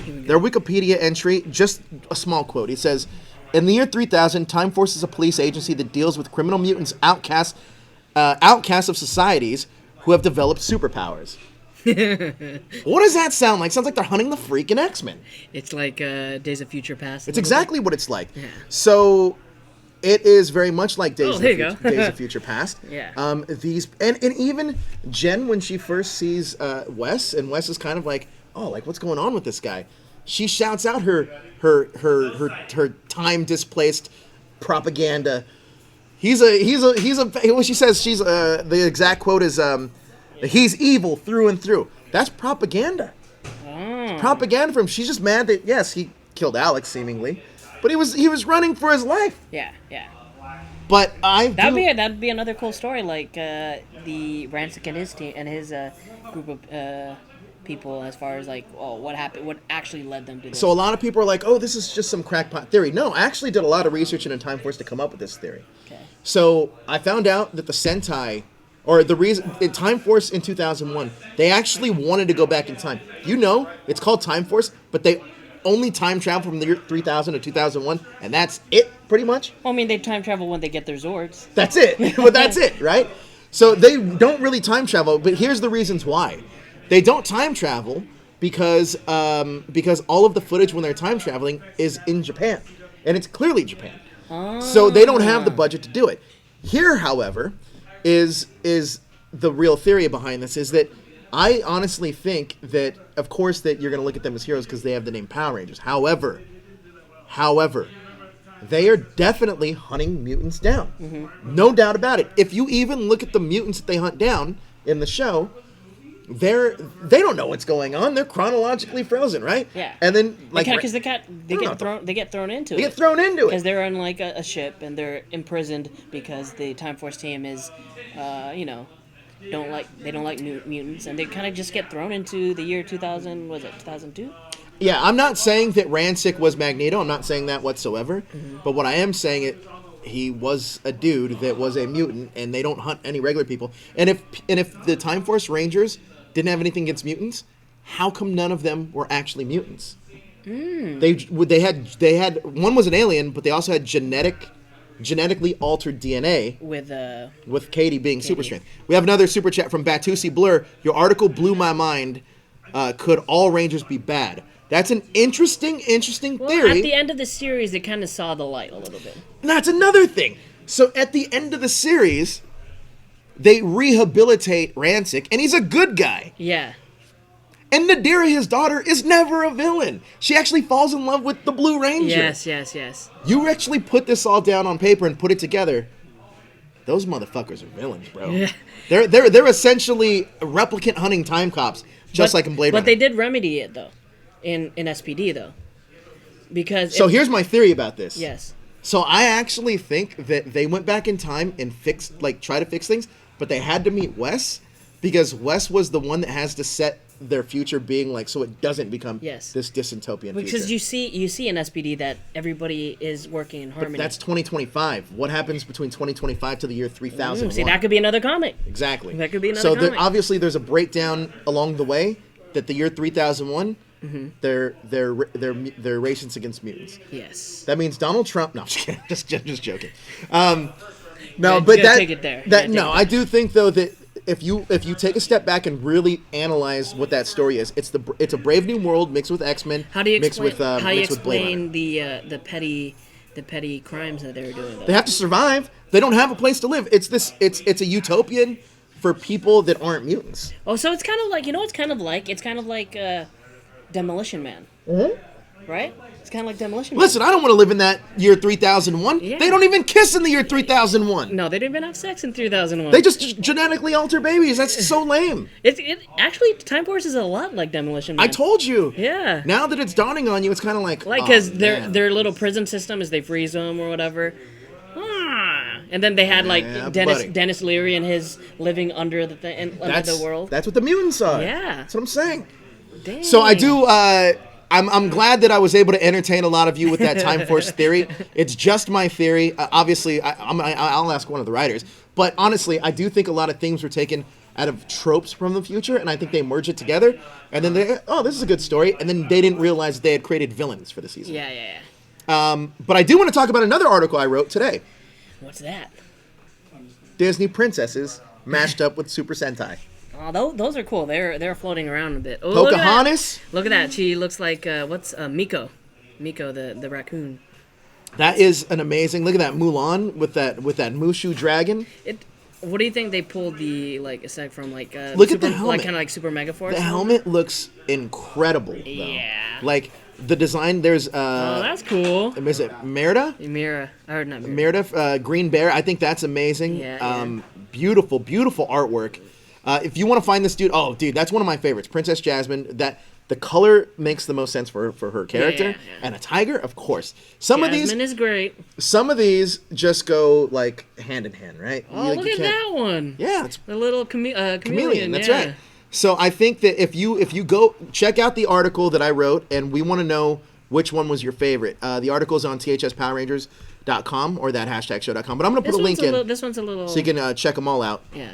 S1: Their Wikipedia entry, just a small quote. It says, in the year 3000, Time Force is a police agency that deals with criminal mutants, outcasts of societies who have developed superpowers. What does that sound like? Sounds like they're hunting the freaking X-Men.
S2: It's like Days of Future Past.
S1: It's exactly what it's like. So it is very much like Days of Future Past.
S2: Yeah.
S1: These and even Jen, when she first sees Wes, and Wes is kind of like, oh, like what's going on with this guy? She shouts out her time displaced propaganda. What she says, the exact quote is he's evil through and through. That's propaganda. It's propaganda from him. She's just mad that yes, he killed Alex seemingly, but he was running for his life.
S2: Yeah.
S1: But
S2: That'd be another cool story, like the Rancic and his team and his group of people, as far as like, what happened, what actually led them to this.
S1: So a lot of people are like, oh, this is just some crackpot theory. No, I actually did a lot of research in Time Force to come up with this theory.
S2: Okay.
S1: So I found out that the Sentai, or the reason in Time Force in 2001, they actually wanted to go back in time. It's called Time Force, but they only time travel from the year 3000 to 2001, and that's it, pretty much.
S2: Well, I mean, they time travel when they get their Zords.
S1: That's it. But that's it, right? So they don't really time travel, but here's the reasons why. They don't time travel because all of the footage when they're time traveling is in Japan, and it's clearly Japan. So they don't have the budget to do it. Here, however, is the real theory behind this is that I honestly think that, of course, that you're going to look at them as heroes because they have the name Power Rangers. However, they are definitely hunting mutants down. Mm-hmm. No doubt about it. If you even look at the mutants that they hunt down in the show, they don't know what's going on. They're chronologically frozen, right?
S2: Yeah.
S1: And then
S2: Because they get thrown into it.
S1: They get thrown into it.
S2: Because they're on like a ship and they're imprisoned because the Time Force team is, don't like mutants, and they kind of just get thrown into the year 2000. Was it 2002?
S1: Yeah, I'm not saying that Rancic was Magneto. I'm not saying that whatsoever. Mm-hmm. But what I am saying he was a dude that was a mutant, and they don't hunt any regular people. And if the Time Force Rangers didn't have anything against mutants. How come none of them were actually mutants? They had one was an alien, but they also had genetically altered DNA with Katie being super strength. We have another super chat from Batusi Blur. Your article blew my mind. Could all Rangers be bad? That's an interesting theory.
S2: At the end of the series, they kind of saw the light a little bit.
S1: And that's another thing. So at the end of the series, they rehabilitate Rancic, and he's a good guy.
S2: Yeah.
S1: And Nadira, his daughter, is never a villain. She actually falls in love with the Blue Ranger.
S2: Yes.
S1: You actually put this all down on paper and put it together. Those motherfuckers are villains, bro.
S2: Yeah.
S1: They're essentially replicant hunting time cops, like in Blade Runner.
S2: But they did remedy it, though, in SPD, though. Because
S1: here's my theory about this.
S2: Yes.
S1: So I actually think that they went back in time and try to fix things, but they had to meet Wes, because Wes was the one that has to set their future being so it doesn't become this dystopian future.
S2: Because you see in SPD that everybody is working in harmony.
S1: But that's 2025. What happens between 2025 to the year 3000?
S2: See, that could be another comic.
S1: Exactly.
S2: That could be another comic.
S1: So obviously there's a breakdown along the way that the year 3001, they're racist against mutants.
S2: Yes.
S1: That means Donald Trump. No, I'm just kidding. Just joking.
S2: Take it there.
S1: I do think though that if you take a step back and really analyze what that story is, it's a Brave New World mixed with X-Men.
S2: How do you
S1: explain
S2: the petty crimes that they were doing? Though?
S1: They have to survive. They don't have a place to live. It's a utopian for people that aren't mutants.
S2: Oh, so it's kind of like It's kind of like Demolition Man. Right? It's kind of like Demolition Man.
S1: Listen, I don't want to live in that year 3001. Yeah. They don't even kiss in the year 3001.
S2: No, they didn't even have sex in 3001.
S1: They just genetically alter babies. That's so lame.
S2: It actually, Time Force is a lot like Demolition Man.
S1: I told you.
S2: Yeah.
S1: Now that it's dawning on you, it's kind of like
S2: because their little prison system is they freeze them or whatever. And then they had Dennis Leary and his living under the world.
S1: That's what the mutants are.
S2: Yeah.
S1: That's what I'm saying.
S2: Dang.
S1: So I do. I'm glad that I was able to entertain a lot of you with that Time Force theory. It's just my theory. Obviously, I'll ask one of the writers. But honestly, I do think a lot of things were taken out of tropes from the future, and I think they merge it together. And then this is a good story. And then they didn't realize they had created villains for the season.
S2: Yeah.
S1: But I do want to talk about another article I wrote today.
S2: What's that?
S1: Disney princesses mashed up with Super Sentai.
S2: Oh, those are cool. They're floating around a bit. Oh,
S1: Pocahontas.
S2: Look at that. She looks like Miko. Miko, the raccoon.
S1: That is an amazing. Look at that Mulan with that Mushu dragon.
S2: What do you think they pulled the aside from look
S1: at the helmet,
S2: kind of like Super Mega Force?
S1: The helmet looks incredible. Though.
S2: Yeah.
S1: The design. There's
S2: that's cool.
S1: Is it Merida?
S2: Or not Merida.
S1: Merida, Green Bear. I think that's amazing.
S2: Yeah.
S1: Beautiful artwork. If you want to find this dude, that's one of my favorites. Princess Jasmine. That the color makes the most sense for her character. Yeah. And a tiger, of course.
S2: Jasmine is great.
S1: Some of these just go hand in hand, right?
S2: Oh, look at that one.
S1: Yeah, it's
S2: the little chameleon.
S1: That's right. So I think that if you go check out the article that I wrote, and we want to know which one was your favorite. The article is on thspowerrangers.com or that #show.com. But I'm going to put a link in.
S2: This one's a little.
S1: So you can check them all out.
S2: Yeah.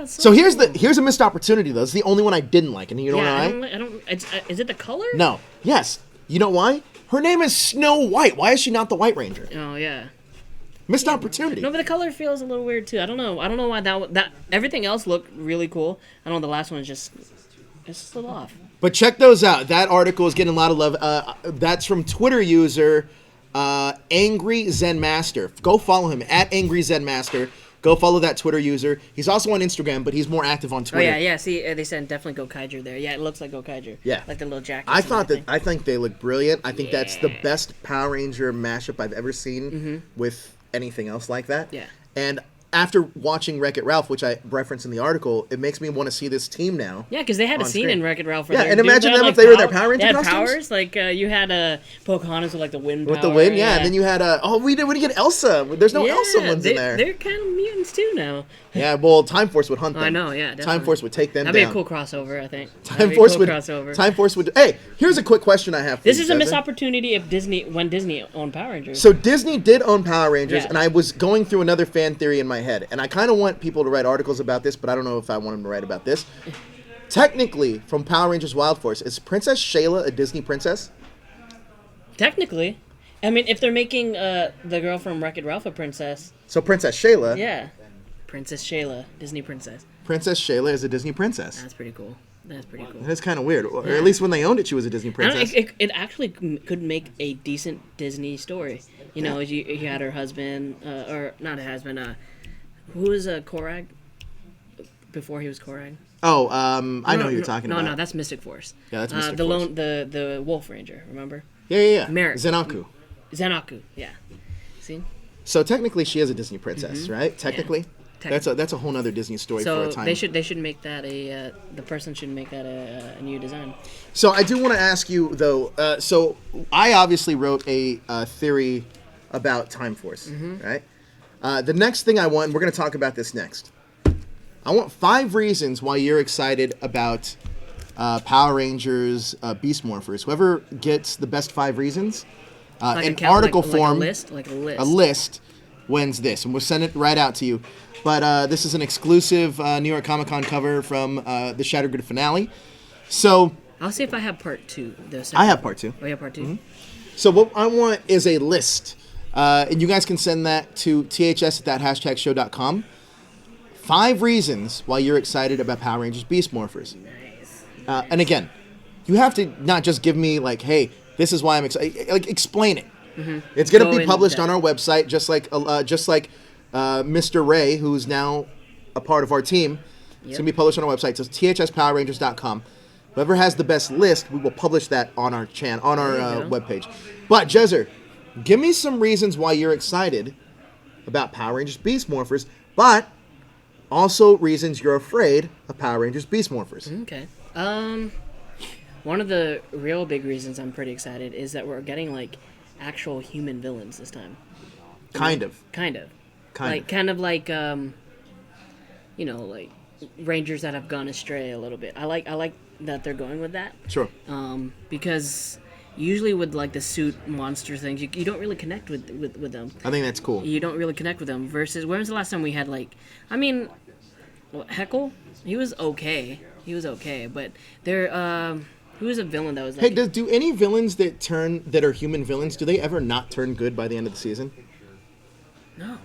S1: So here's a missed opportunity though. It's the only one I didn't like, and you know why?
S2: I don't. Is it the color?
S1: No. Yes. You know why? Her name is Snow White. Why is she not the White Ranger?
S2: Oh yeah.
S1: Missed opportunity.
S2: No, but the color feels a little weird too. I don't know why that everything else looked really cool. I don't know, the last one is just a little off.
S1: But check those out. That article is getting a lot of love. That's from Twitter user Angry Zen Master. Go follow him at Angry Zen Master. Go follow that Twitter user. He's also on Instagram, but he's more active on Twitter.
S2: Oh yeah. See, they said definitely Go Kaiger there. Yeah, it looks like Go Kaiger.
S1: Yeah,
S2: like the little jacket.
S1: I think they look brilliant. I think that's the best Power Ranger mashup I've ever seen with anything else like that.
S2: Yeah.
S1: And after watching Wreck-It Ralph, which I referenced in the article, it makes me want to see this team now.
S2: Yeah, because they had a scene in Wreck-It Ralph.
S1: And imagine them if they were their Power Ranger costumes.
S2: Powers, you had Pocahontas with the wind
S1: with
S2: power.
S1: The wind, yeah. And then you had we didn't get Elsa. There's no Elsa ones in there.
S2: They're kind of mutants too now.
S1: Yeah, well, Time Force would hunt them.
S2: I know, yeah. Definitely.
S1: Time Force would take them
S2: That'd
S1: down.
S2: That'd be a cool crossover, I think.
S1: Time Force would. Hey, here's a quick question I have for you.
S2: This is a missed opportunity when Disney owned Power Rangers.
S1: So Disney did own Power Rangers, and I was going through another fan theory in my head, and I kind of want people to write articles about this, but I don't know if I want them to write about this. technically, from Power Rangers Wild Force, is Princess Shayla a Disney princess?
S2: Technically. I mean, if they're making the girl from Wreck-It Ralph a princess.
S1: So Princess Shayla.
S2: Yeah. Princess Shayla, Disney princess.
S1: Princess Shayla is a Disney princess.
S2: That's pretty cool. That's pretty cool.
S1: That's kind of weird. Or at least when they owned it, she was a Disney princess.
S2: It actually could make a decent Disney story. You know, you had her husband, or not a husband, who was Korag before he was Korag?
S1: Oh, I know who you're talking about.
S2: No, that's Mystic Force.
S1: Yeah, that's Mystic Force.
S2: The Wolf Ranger, remember?
S1: Yeah.
S2: Merrick.
S1: Zenaku,
S2: yeah. See?
S1: So technically she is a Disney princess, right? Technically?
S2: Yeah.
S1: That's a whole other Disney story for a time.
S2: So they should make that the person should make that a new design.
S1: So I do want to ask you though. So I obviously wrote a theory about Time Force, right? The next thing I want, and we're going to talk about this next. I want 5 reasons why you're excited about Power Rangers Beast Morphers. Whoever gets the best 5 reasons in article form,
S2: like a
S1: list wins this, and we'll send it right out to you. But this is an exclusive New York Comic Con cover from the Shattered Grid finale. So
S2: I'll see if I have part 2.
S1: I have part 2.
S2: Oh, you have part 2?
S1: Mm-hmm. So what I want is a list, and you guys can send that to ths@thathashtagshow.com. 5 reasons why you're excited about Power Rangers Beast Morphers.
S2: Nice.
S1: And again, you have to not just give me like, hey, this is why I'm excited. Like, explain it. Mm-hmm. It's going to be published on our website, just like Mr. Ray, who's now a part of our team. It's going to be published on our website. So it's thspowerrangers.com. Whoever has the best list, we will publish that on our channel, on our webpage. But Jezzer, give me some reasons why you're excited about Power Rangers Beast Morphers, but also reasons you're afraid of Power Rangers Beast Morphers.
S2: Okay. One of the real big reasons I'm pretty excited is that we're getting like actual human villains this time.
S1: Kind of.
S2: Like Rangers that have gone astray a little bit. I like that they're going with that.
S1: Sure.
S2: Because usually with like the suit monster things, you don't really connect with them.
S1: I think that's cool.
S2: You don't really connect with them. Versus, when was the last time we had Heckle? He was okay. But who was a villain that was like...
S1: Hey, do any villains that are human villains, do they ever not turn good by the end of the season?
S2: No.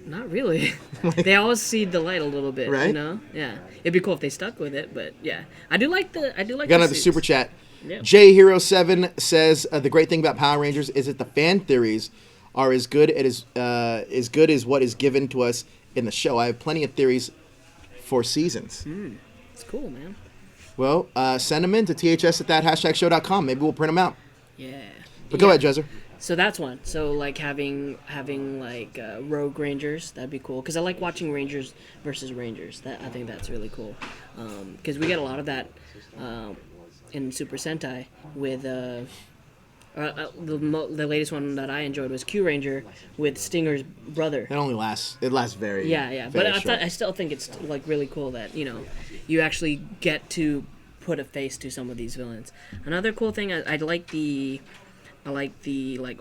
S2: Not really. They always see the light a little bit,
S1: right?
S2: You know? Yeah. It'd be cool if they stuck with it, but yeah. I do like
S1: Got another super chat.
S2: Yeah.
S1: JHero7 says the great thing about Power Rangers is that the fan theories are as good as what is given to us in the show. I have plenty of theories for seasons.
S2: It's cool, man.
S1: Well, send them in to ths@thathashtagshow.com. Maybe we'll print them out.
S2: Yeah.
S1: But go ahead, Jezzer.
S2: So that's one. So like having like rogue rangers, that'd be cool. Because I like watching Rangers versus Rangers. I think that's really cool. Because we get a lot of that in Super Sentai with the latest one that I enjoyed was Q Ranger with Stinger's brother.
S1: It lasts very
S2: But I still think it's like really cool that you actually get to put a face to some of these villains. Another cool thing, I like the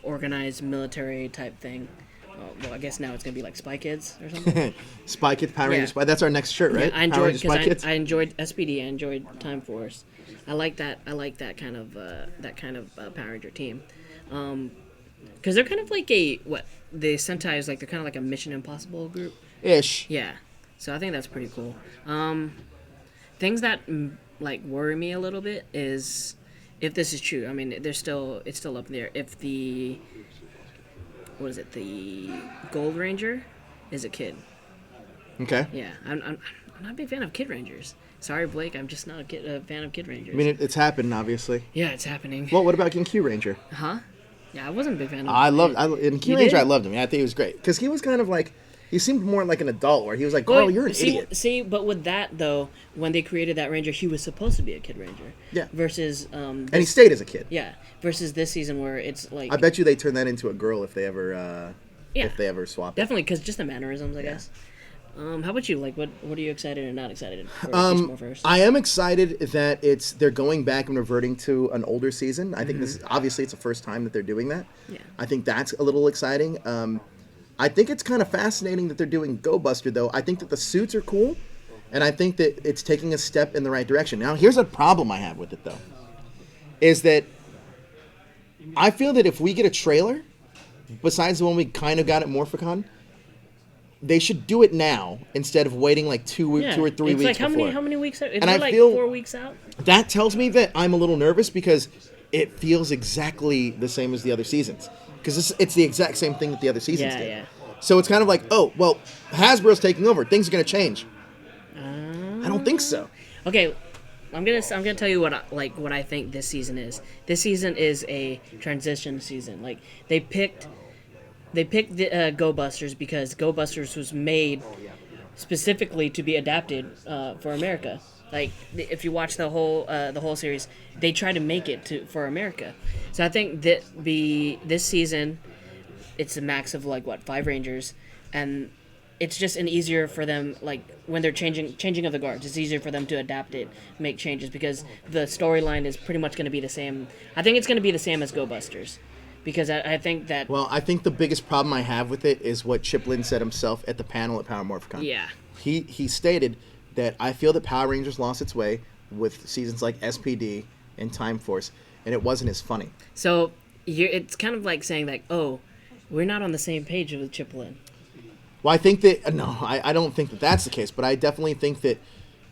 S2: organized military type thing. Well, I guess now it's gonna be like Spy Kids or something.
S1: Spy Kids, Power Rangers Spy. That's our next shirt, right?
S2: Yeah, I enjoyed because I enjoyed SPD. I enjoyed Time Force. I like that kind of Power Ranger team, because they're kind of like the Sentai is like they're kind of like a Mission Impossible group.
S1: Ish.
S2: Yeah, so I think that's pretty cool. Things that like worry me a little bit is if this is true. I mean, it's still up there. If the Gold Ranger is a kid.
S1: Okay.
S2: Yeah, I'm not a big fan of Kid Rangers. Sorry, Blake, I'm just not a fan of Kid Rangers.
S1: I mean, it's happened, obviously.
S2: Yeah, it's happening.
S1: Well, what about Q Ranger?
S2: Huh? Yeah, I wasn't a big fan of
S1: him. In Q Ranger, I loved him. Yeah, I think he was great. Because he was kind of like, he seemed more like an adult, where he was like, Carl, you're an idiot.
S2: See, but with that, though, when they created that Ranger, he was supposed to be a Kid Ranger.
S1: Yeah.
S2: Versus...
S1: and he stayed as a kid.
S2: Yeah. Versus this season where it's like...
S1: I bet you they turn that into a girl if they ever... If they ever swap it.
S2: Definitely, because just the mannerisms, I guess. How about you? Like, what are you excited and not excited for Beast Morphers?
S1: I am excited that they're going back and reverting to an older season. I think this is, obviously it's the first time that they're doing that.
S2: Yeah.
S1: I think that's a little exciting. I think it's kind of fascinating that they're doing Go Buster, though. I think that the suits are cool. And I think that it's taking a step in the right direction. Now, here's a problem I have with it, though, is that I feel that if we get a trailer, besides the one we kind of got at Morphicon, they should do it now instead of waiting like 2 or 3
S2: it's
S1: weeks
S2: like
S1: before.
S2: how many weeks out? It's
S1: And I
S2: like
S1: feel
S2: 4 weeks out.
S1: That tells me that I'm a little nervous because it feels exactly the same as the other seasons. Because it's the exact same thing that the other seasons did.
S2: Yeah.
S1: So it's kind of like, oh, well, Hasbro's taking over. Things are going to change. I don't think so.
S2: Okay, I'm gonna tell you what I think this season is. This season is a transition season. Like they picked the Go Busters because Go Busters was made specifically to be adapted for America. Like if you watch the whole series, they try to make it for America. So I think that this season, it's a max of 5 Rangers, and it's just easier for them, like when they're changing of the guards. It's easier for them to adapt it, make changes because the storyline is pretty much going to be the same. I think it's going to be the same as Go Busters, because I think that.
S1: Well, I think the biggest problem I have with it is what Chip Lynn said himself at the panel at Power Morphicon.
S2: Yeah.
S1: He stated that I feel that Power Rangers lost its way with seasons like SPD and Time Force, and it wasn't as funny.
S2: So it's kind of like saying oh, we're not on the same page with Chip Lynn.
S1: Well, I think that I don't think that that's the case, but I definitely think that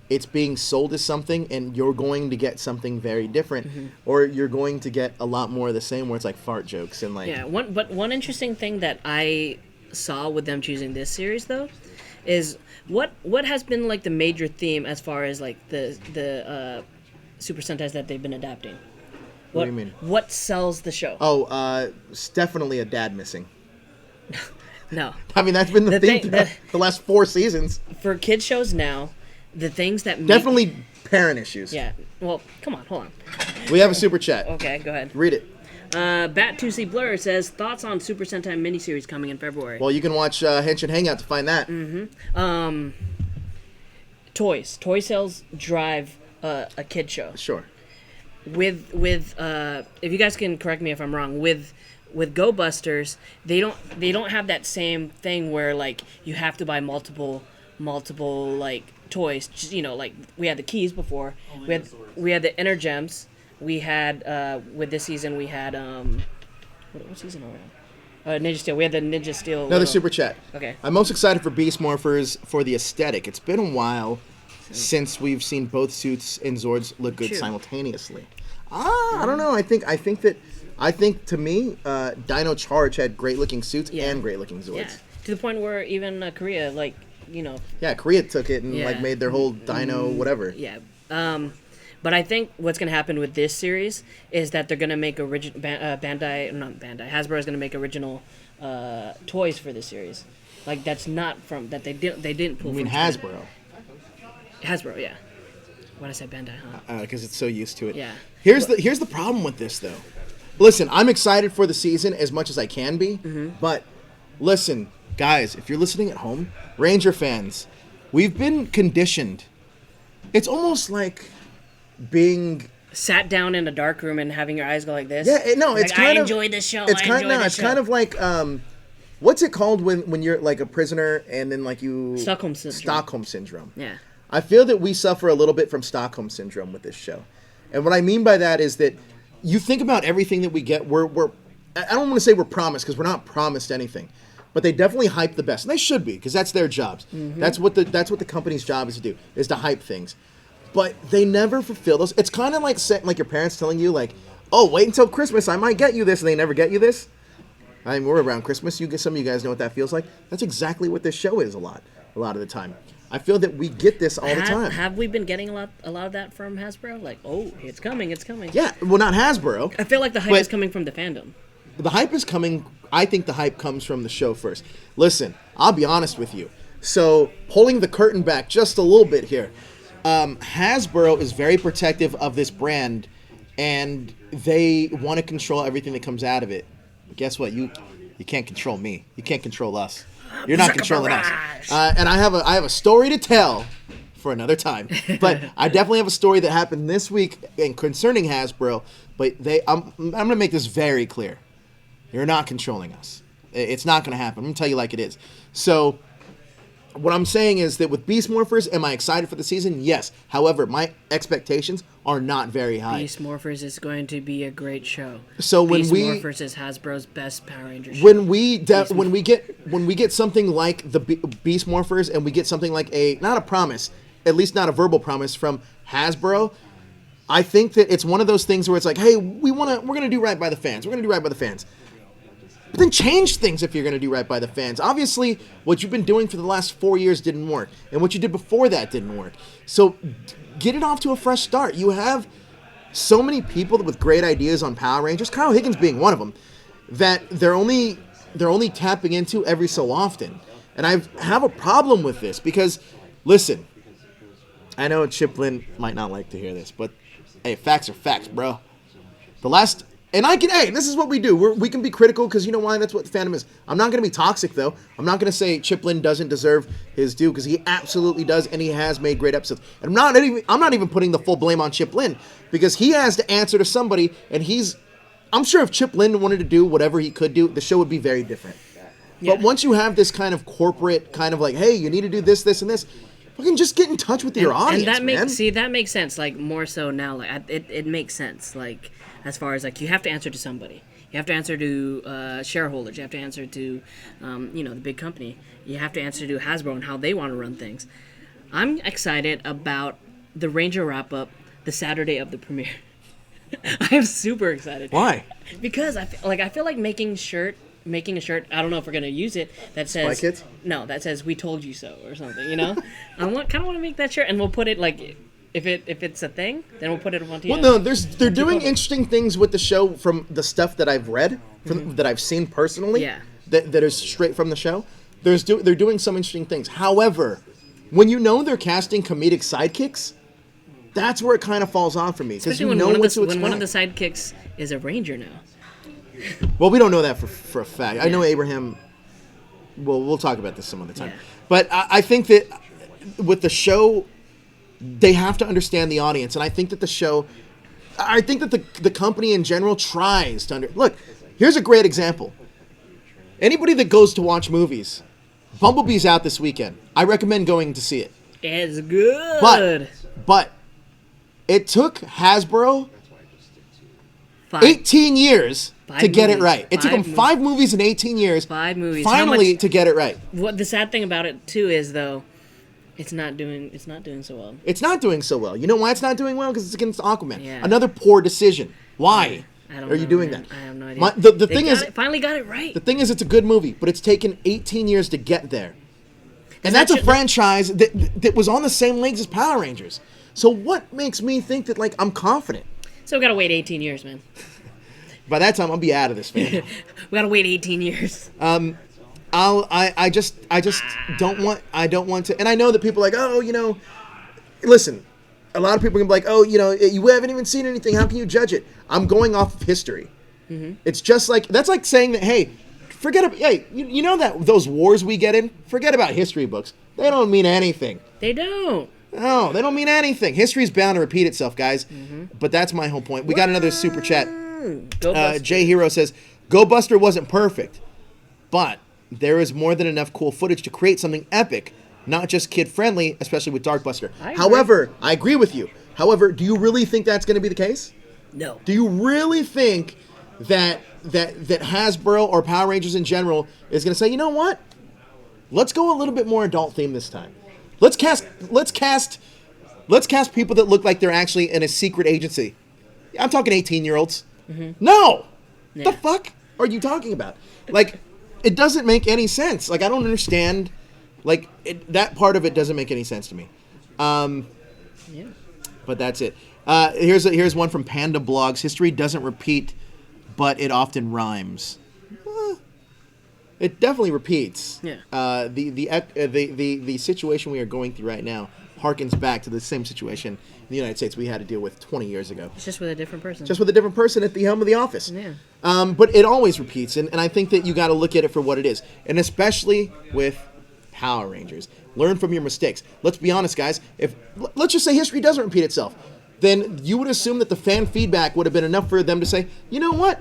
S1: it's being sold as something, and you're going to get something very different, or you're going to get a lot more of the same, where it's like fart jokes and like.
S2: Yeah. One interesting thing that I saw with them choosing this series though, is what has been like the major theme as far as like the Super Sentais that they've been adapting.
S1: What do you mean?
S2: What sells the show?
S1: Oh, it's definitely a dad missing.
S2: No.
S1: I mean, that's been the theme throughout the last 4 seasons.
S2: For kids shows now, the things that
S1: definitely parent issues.
S2: Yeah. Well, come on, hold on.
S1: We have a super chat.
S2: Okay, go ahead.
S1: Read it.
S2: Bat2C Blur says, thoughts on Super Sentai miniseries coming in February?
S1: Well, you can watch Henshin Hangout to find that.
S2: Toys. Toy sales drive a kid show.
S1: Sure.
S2: With if you guys can correct me if I'm wrong, with Go Busters, they don't have that same thing where like you have to buy multiple like toys. Just, like we had the keys before. We had the Inner Gems. We had with this season we had what season are we on? Ninja Steel. We had the Ninja Steel.
S1: Another super chat.
S2: Okay.
S1: I'm most excited for Beast Morphers for the aesthetic. It's been a while since we've seen both suits and Zords look good simultaneously. I don't know. I think to me, Dino Charge had great looking suits and great looking Zords.
S2: Yeah. To the point where even Korea,
S1: Yeah, Korea took it and made their whole Dino whatever.
S2: Yeah. But I think what's going to happen with this series is that they're going to make original Hasbro is going to make original toys for this series. Like that's not from that they didn't pull.
S1: You mean
S2: from
S1: Hasbro?
S2: Hasbro, yeah. Why'd I say Bandai? Huh?
S1: Because it's so used to it.
S2: Yeah.
S1: Here's the problem with this though. Listen, I'm excited for the season as much as I can be, but listen, guys, if you're listening at home, Ranger fans, we've been conditioned. It's almost like being
S2: sat down in a dark room and having your eyes go like this.
S1: Yeah, it's kind
S2: I
S1: of.
S2: enjoy this show.
S1: It's kind of like what's it called when you're like a prisoner and then like you
S2: Stockholm Syndrome.
S1: Stockholm Syndrome.
S2: Yeah.
S1: I feel that we suffer a little bit from Stockholm Syndrome with this show, and what I mean by that is that you think about everything that we get. We're I don't want to say we're promised because we're not promised anything, but they definitely hype the best, and they should be because that's their jobs. That's what the company's job is to do, is to hype things. But they never fulfill those. It's kind of like your parents telling you, like, oh, wait until Christmas, I might get you this, and they never get you this. I mean, we're around Christmas. Some of you guys know what that feels like. That's exactly what this show is a lot of the time. I feel that we get this all the time.
S2: Have we been getting a lot of that from Hasbro? Like, oh, it's coming.
S1: Yeah, well, not Hasbro.
S2: I feel like the hype is coming from the fandom.
S1: The hype is coming. I think the hype comes from the show first. Listen, I'll be honest with you. So, pulling the curtain back just a little bit here. Hasbro is very protective of this brand, and they want to control everything that comes out of it. But guess what? You can't control me. You can't control us. You're not controlling us. And I have a story to tell for another time. But I definitely have a story that happened this week concerning Hasbro. But I'm going to make this very clear. You're not controlling us. It's not going to happen. I'm going to tell you like it is. So what I'm saying is that with Beast Morphers, am I excited for the season? Yes. However, my expectations are not very high.
S2: Beast Morphers is going to be a great show.
S1: So when
S2: Beast
S1: we
S2: Morphers is Hasbro's best Power Ranger show.
S1: when we get something like the Beast Morphers, and we get something like not a promise, at least not a verbal promise from Hasbro, I think that it's one of those things where it's like, hey, we're gonna do right by the fans. We're gonna do right by the fans. But then change things if you're going to do right by the fans. Obviously, what you've been doing for the last 4 years didn't work. And what you did before that didn't work. So get it off to a fresh start. You have so many people with great ideas on Power Rangers, Kyle Higgins being one of them, that they're only tapping into every so often. And I have a problem with this because, listen, I know Chip Lynn might not like to hear this, but, hey, facts are facts, bro. This is what we do. We can be critical because you know why? That's what the fandom is. I'm not going to be toxic, though. I'm not going to say Chip Lynn doesn't deserve his due because he absolutely does, and he has made great episodes. And I'm not even putting the full blame on Chip Lynn because he has to answer to somebody, and I'm sure if Chip Lynn wanted to do whatever he could do, the show would be very different. Yeah. But once you have this kind of corporate kind of like, hey, you need to do this, this, and this, fucking just get in touch with your audience, man.
S2: That makes sense. Like more so now, like it makes sense. Like as far as like you have to answer to somebody, you have to answer to shareholders, you have to answer to the big company, you have to answer to Hasbro and how they want to run things. I'm excited about the Ranger wrap up the Saturday of the premiere. I am super excited.
S1: Why?
S2: Because I feel like making a shirt. I don't know if we're gonna use it. That says
S1: Spy Kids?
S2: No, that says "We told you so" or something. You know, I kind of want to make that shirt, and we'll put it like if it's a thing, then we'll put it on.
S1: Well, no, they're doing interesting things with the show from the stuff that I've read, that I've seen personally.
S2: Yeah.
S1: That is straight from the show. They're doing some interesting things. However, when you know they're casting comedic sidekicks, that's where it kind of falls off for me because you know what to expect.
S2: When one of the sidekicks is a ranger now.
S1: Well, we don't know that for a fact. Yeah. I know Abraham. Well, we'll talk about this some other time. Yeah. But I think that with the show, they have to understand the audience, and I think that the company in general tries to Look, here's a great example. Anybody that goes to watch movies, Bumblebee's out this weekend. I recommend going to see it.
S2: It's good.
S1: But it took Hasbro 18 years to get it right. It took them 5 movies in 18 years.
S2: 5 movies.
S1: Finally to get it right.
S2: What the sad thing about it too is though, it's not doing so well.
S1: It's not doing so well. You know why it's not doing well? Because it's against Aquaman.
S2: Yeah.
S1: Another poor decision. Why are you doing that?
S2: I have no idea.
S1: The thing is,
S2: finally got it right.
S1: The thing is, it's a good movie, but it's taken 18 years to get there. And that's a franchise that was on the same legs as Power Rangers. So what makes me think that I'm confident?
S2: So we gotta wait 18 years, man.
S1: By that time, I'll be out of this fan.
S2: We gotta wait 18 years.
S1: I just don't want to, and I know that people are like, listen, a lot of people can be like, you haven't even seen anything, how can you judge it? I'm going off of history. Mm-hmm. It's just that's like saying that, hey, you know that those wars we get in, forget about history books. They don't mean anything.
S2: They don't.
S1: No, they don't mean anything. History's bound to repeat itself, guys. Mm-hmm. But that's my whole point. We got another super chat. Jay Hero says, Go Buster wasn't perfect, but there is more than enough cool footage to create something epic, not just kid-friendly, especially with Dark Buster. However, I agree with you. However, do you really think that's going to be the case?
S2: No.
S1: Do you really think that Hasbro or Power Rangers in general is going to say, you know what? Let's go a little bit more adult theme this time. Let's cast people that look like they're actually in a secret agency. I'm talking 18-year-olds. Mm-hmm. No! Yeah. The fuck are you talking about? It doesn't make any sense. I don't understand. That part of it doesn't make any sense to me.
S2: Yeah.
S1: But that's it. Here's one from Panda Blogs. History doesn't repeat, but it often rhymes. It definitely repeats.
S2: Yeah.
S1: The situation we are going through right now harkens back to the same situation in the United States we had to deal with 20 years ago.
S2: It's just with a different person.
S1: Just with a different person at the helm of the office.
S2: Yeah.
S1: But it always repeats, and I think that you got to look at it for what it is, and especially with Power Rangers. Learn from your mistakes. Let's be honest, guys. Let's just say history doesn't repeat itself, then you would assume that the fan feedback would have been enough for them to say, you know what?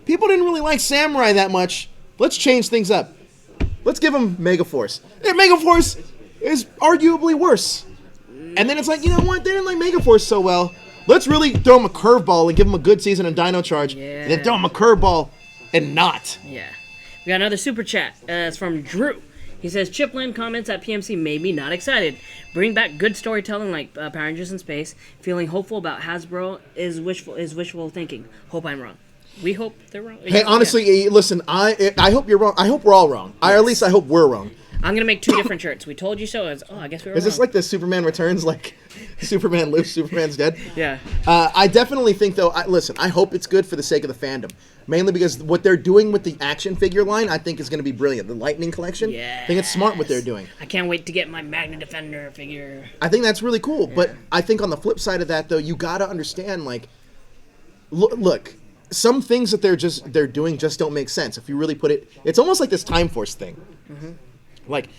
S1: People didn't really like Samurai that much. Let's change things up. Let's give them Megaforce. Megaforce is arguably worse. And then it's like, you know what? They didn't like Megaforce so well. Let's really throw him a curveball and give him a good season in Dino Charge.
S2: Yeah.
S1: And then throw him a curveball and not.
S2: Yeah. We got another super chat. It's from Drew. He says, Chipland comments at PMC made me not excited. Bring back good storytelling like Power Rangers in Space. Feeling hopeful about Hasbro is wishful thinking. Hope I'm wrong. We hope they're wrong.
S1: Hey, honestly, listen, I hope you're wrong. I hope we're all wrong. Yes. Or at least I hope we're wrong.
S2: I'm going to make 2 different shirts. We told you so. I guess we were wrong.
S1: Is this like the Superman Returns, like Superman lives, Superman's dead?
S2: Yeah.
S1: I definitely think, though, listen, I hope it's good for the sake of the fandom. Mainly because what they're doing with the action figure line, I think is going to be brilliant. The Lightning Collection, I think it's smart what they're doing.
S2: I can't wait to get my Magna Defender figure.
S1: I think that's really cool. Yeah. But I think on the flip side of that, though, you got to understand, like, look, some things that they're doing just don't make sense. If you really put it, it's almost like this Time Force thing. Mm-hmm. Like,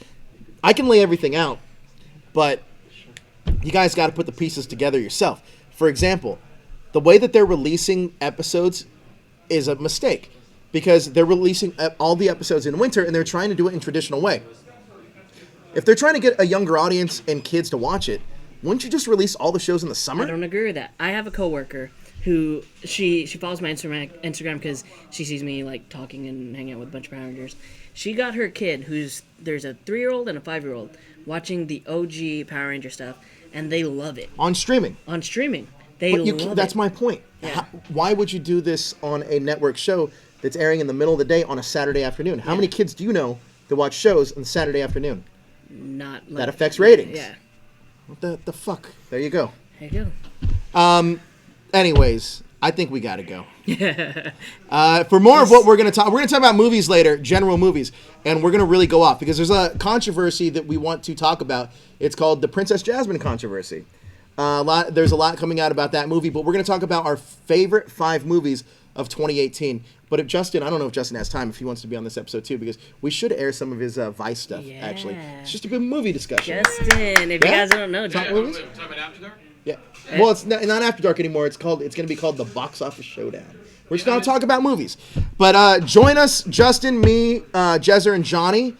S1: I can lay everything out, but you guys got to put the pieces together yourself. For example, the way that they're releasing episodes is a mistake because they're releasing all the episodes in winter and they're trying to do it in traditional way. If they're trying to get a younger audience and kids to watch it, wouldn't you just release all the shows in the summer?
S2: I don't agree with that. I have a coworker who she follows my Instagram because she sees me like talking and hanging out with a bunch of Power Rangers. She got her kid, there's a 3-year-old and a 5-year-old, watching the OG Power Ranger stuff, and they love it.
S1: On streaming.
S2: They love it.
S1: That's my point. Yeah. Why would you do this on a network show that's airing in the middle of the day on a Saturday afternoon? How many kids do you know that watch shows on Saturday afternoon?
S2: Not like,
S1: that affects ratings.
S2: Yeah.
S1: What the fuck? There you go.
S2: There you go.
S1: Anyways, I think we gotta go. For more of what we're gonna talk about movies later, general movies, and we're gonna really go off because there's a controversy that we want to talk about. It's called the Princess Jasmine controversy. There's a lot coming out about that movie, but we're gonna talk about our favorite 5 movies of 2018. But if Justin, I don't know if Justin has time if he wants to be on this episode too, because we should air some of his Vice stuff. Yeah. Actually, it's just a good movie discussion.
S2: Justin, if you guys don't know,
S1: movies. Yeah. Well, it's not After Dark anymore. It's going to be called the Box Office Showdown. We're just going to talk about movies. But join us, Justin, me, Jezzer, and Johnny.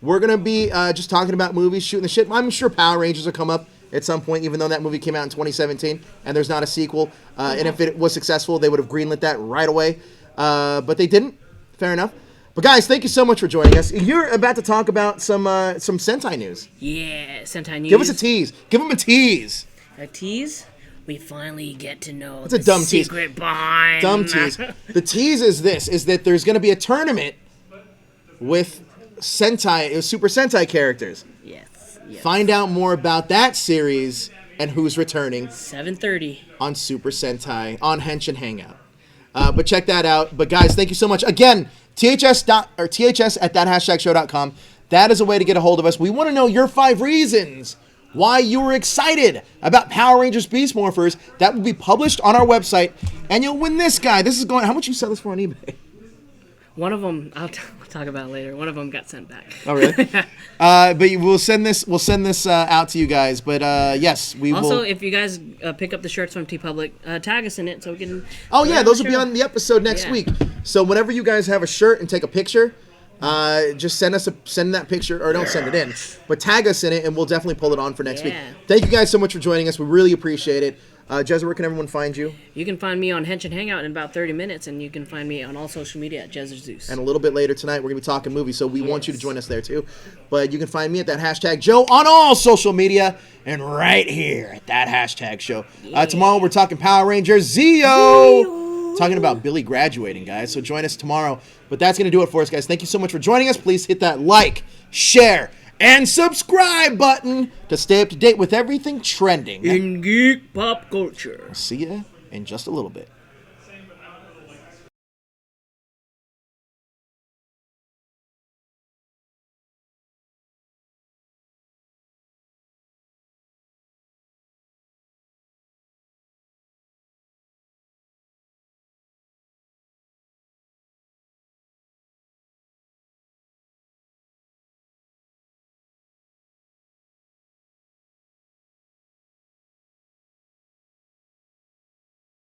S1: We're going to be just talking about movies, shooting the shit. I'm sure Power Rangers will come up at some point, even though that movie came out in 2017 and there's not a sequel. And if it was successful, they would have greenlit that right away. But they didn't. Fair enough. But guys, thank you so much for joining us. You're about to talk about some Sentai news.
S2: Yeah, Sentai news.
S1: Give us a tease. Give them a tease.
S2: A tease? We finally get to know
S1: the dumb
S2: secret behind.
S1: Dumb tease. The tease is that there's going to be a tournament with Sentai, Super Sentai characters.
S2: Yes.
S1: Find out more about that series and who's returning.
S2: 7:30
S1: on Super Sentai on Henshin Hangout. But check that out. But guys, thank you so much. Again, THS at that#show.com. That is a way to get a hold of us. We want to know your 5 reasons why you were excited about Power Rangers Beast Morphers. That will be published on our website, and you'll win this guy. This is going. How much you sell this for on eBay?
S2: One of them, I'll talk about later. One of them got sent back.
S1: Oh really? But we'll send this. We'll send this out to you guys. But yes, we will.
S2: Also, if you guys pick up the shirts from TeePublic, tag us in it so we can.
S1: Oh yeah, those will be on the episode next week. So whenever you guys have a shirt and take a picture. Just send that picture, or don't send it in, but tag us in it, and we'll definitely pull it on for next week. Thank you guys so much for joining us. We really appreciate it. Jezzer, where can everyone find you?
S2: You can find me on Henshin Hangout in about 30 minutes, and you can find me on all social media at Jezzer Zeus.
S1: And a little bit later tonight, we're going to be talking movies, so we want you to join us there too. But you can find me at that #Joe on all social media, and right here at that #show. Tomorrow, we're talking Power Rangers Zeo. Talking about Billy graduating, guys. So join us tomorrow. But that's going to do it for us, guys. Thank you so much for joining us. Please hit that like, share, and subscribe button to stay up to date with everything trending
S2: in geek pop culture.
S1: See ya in just a little bit.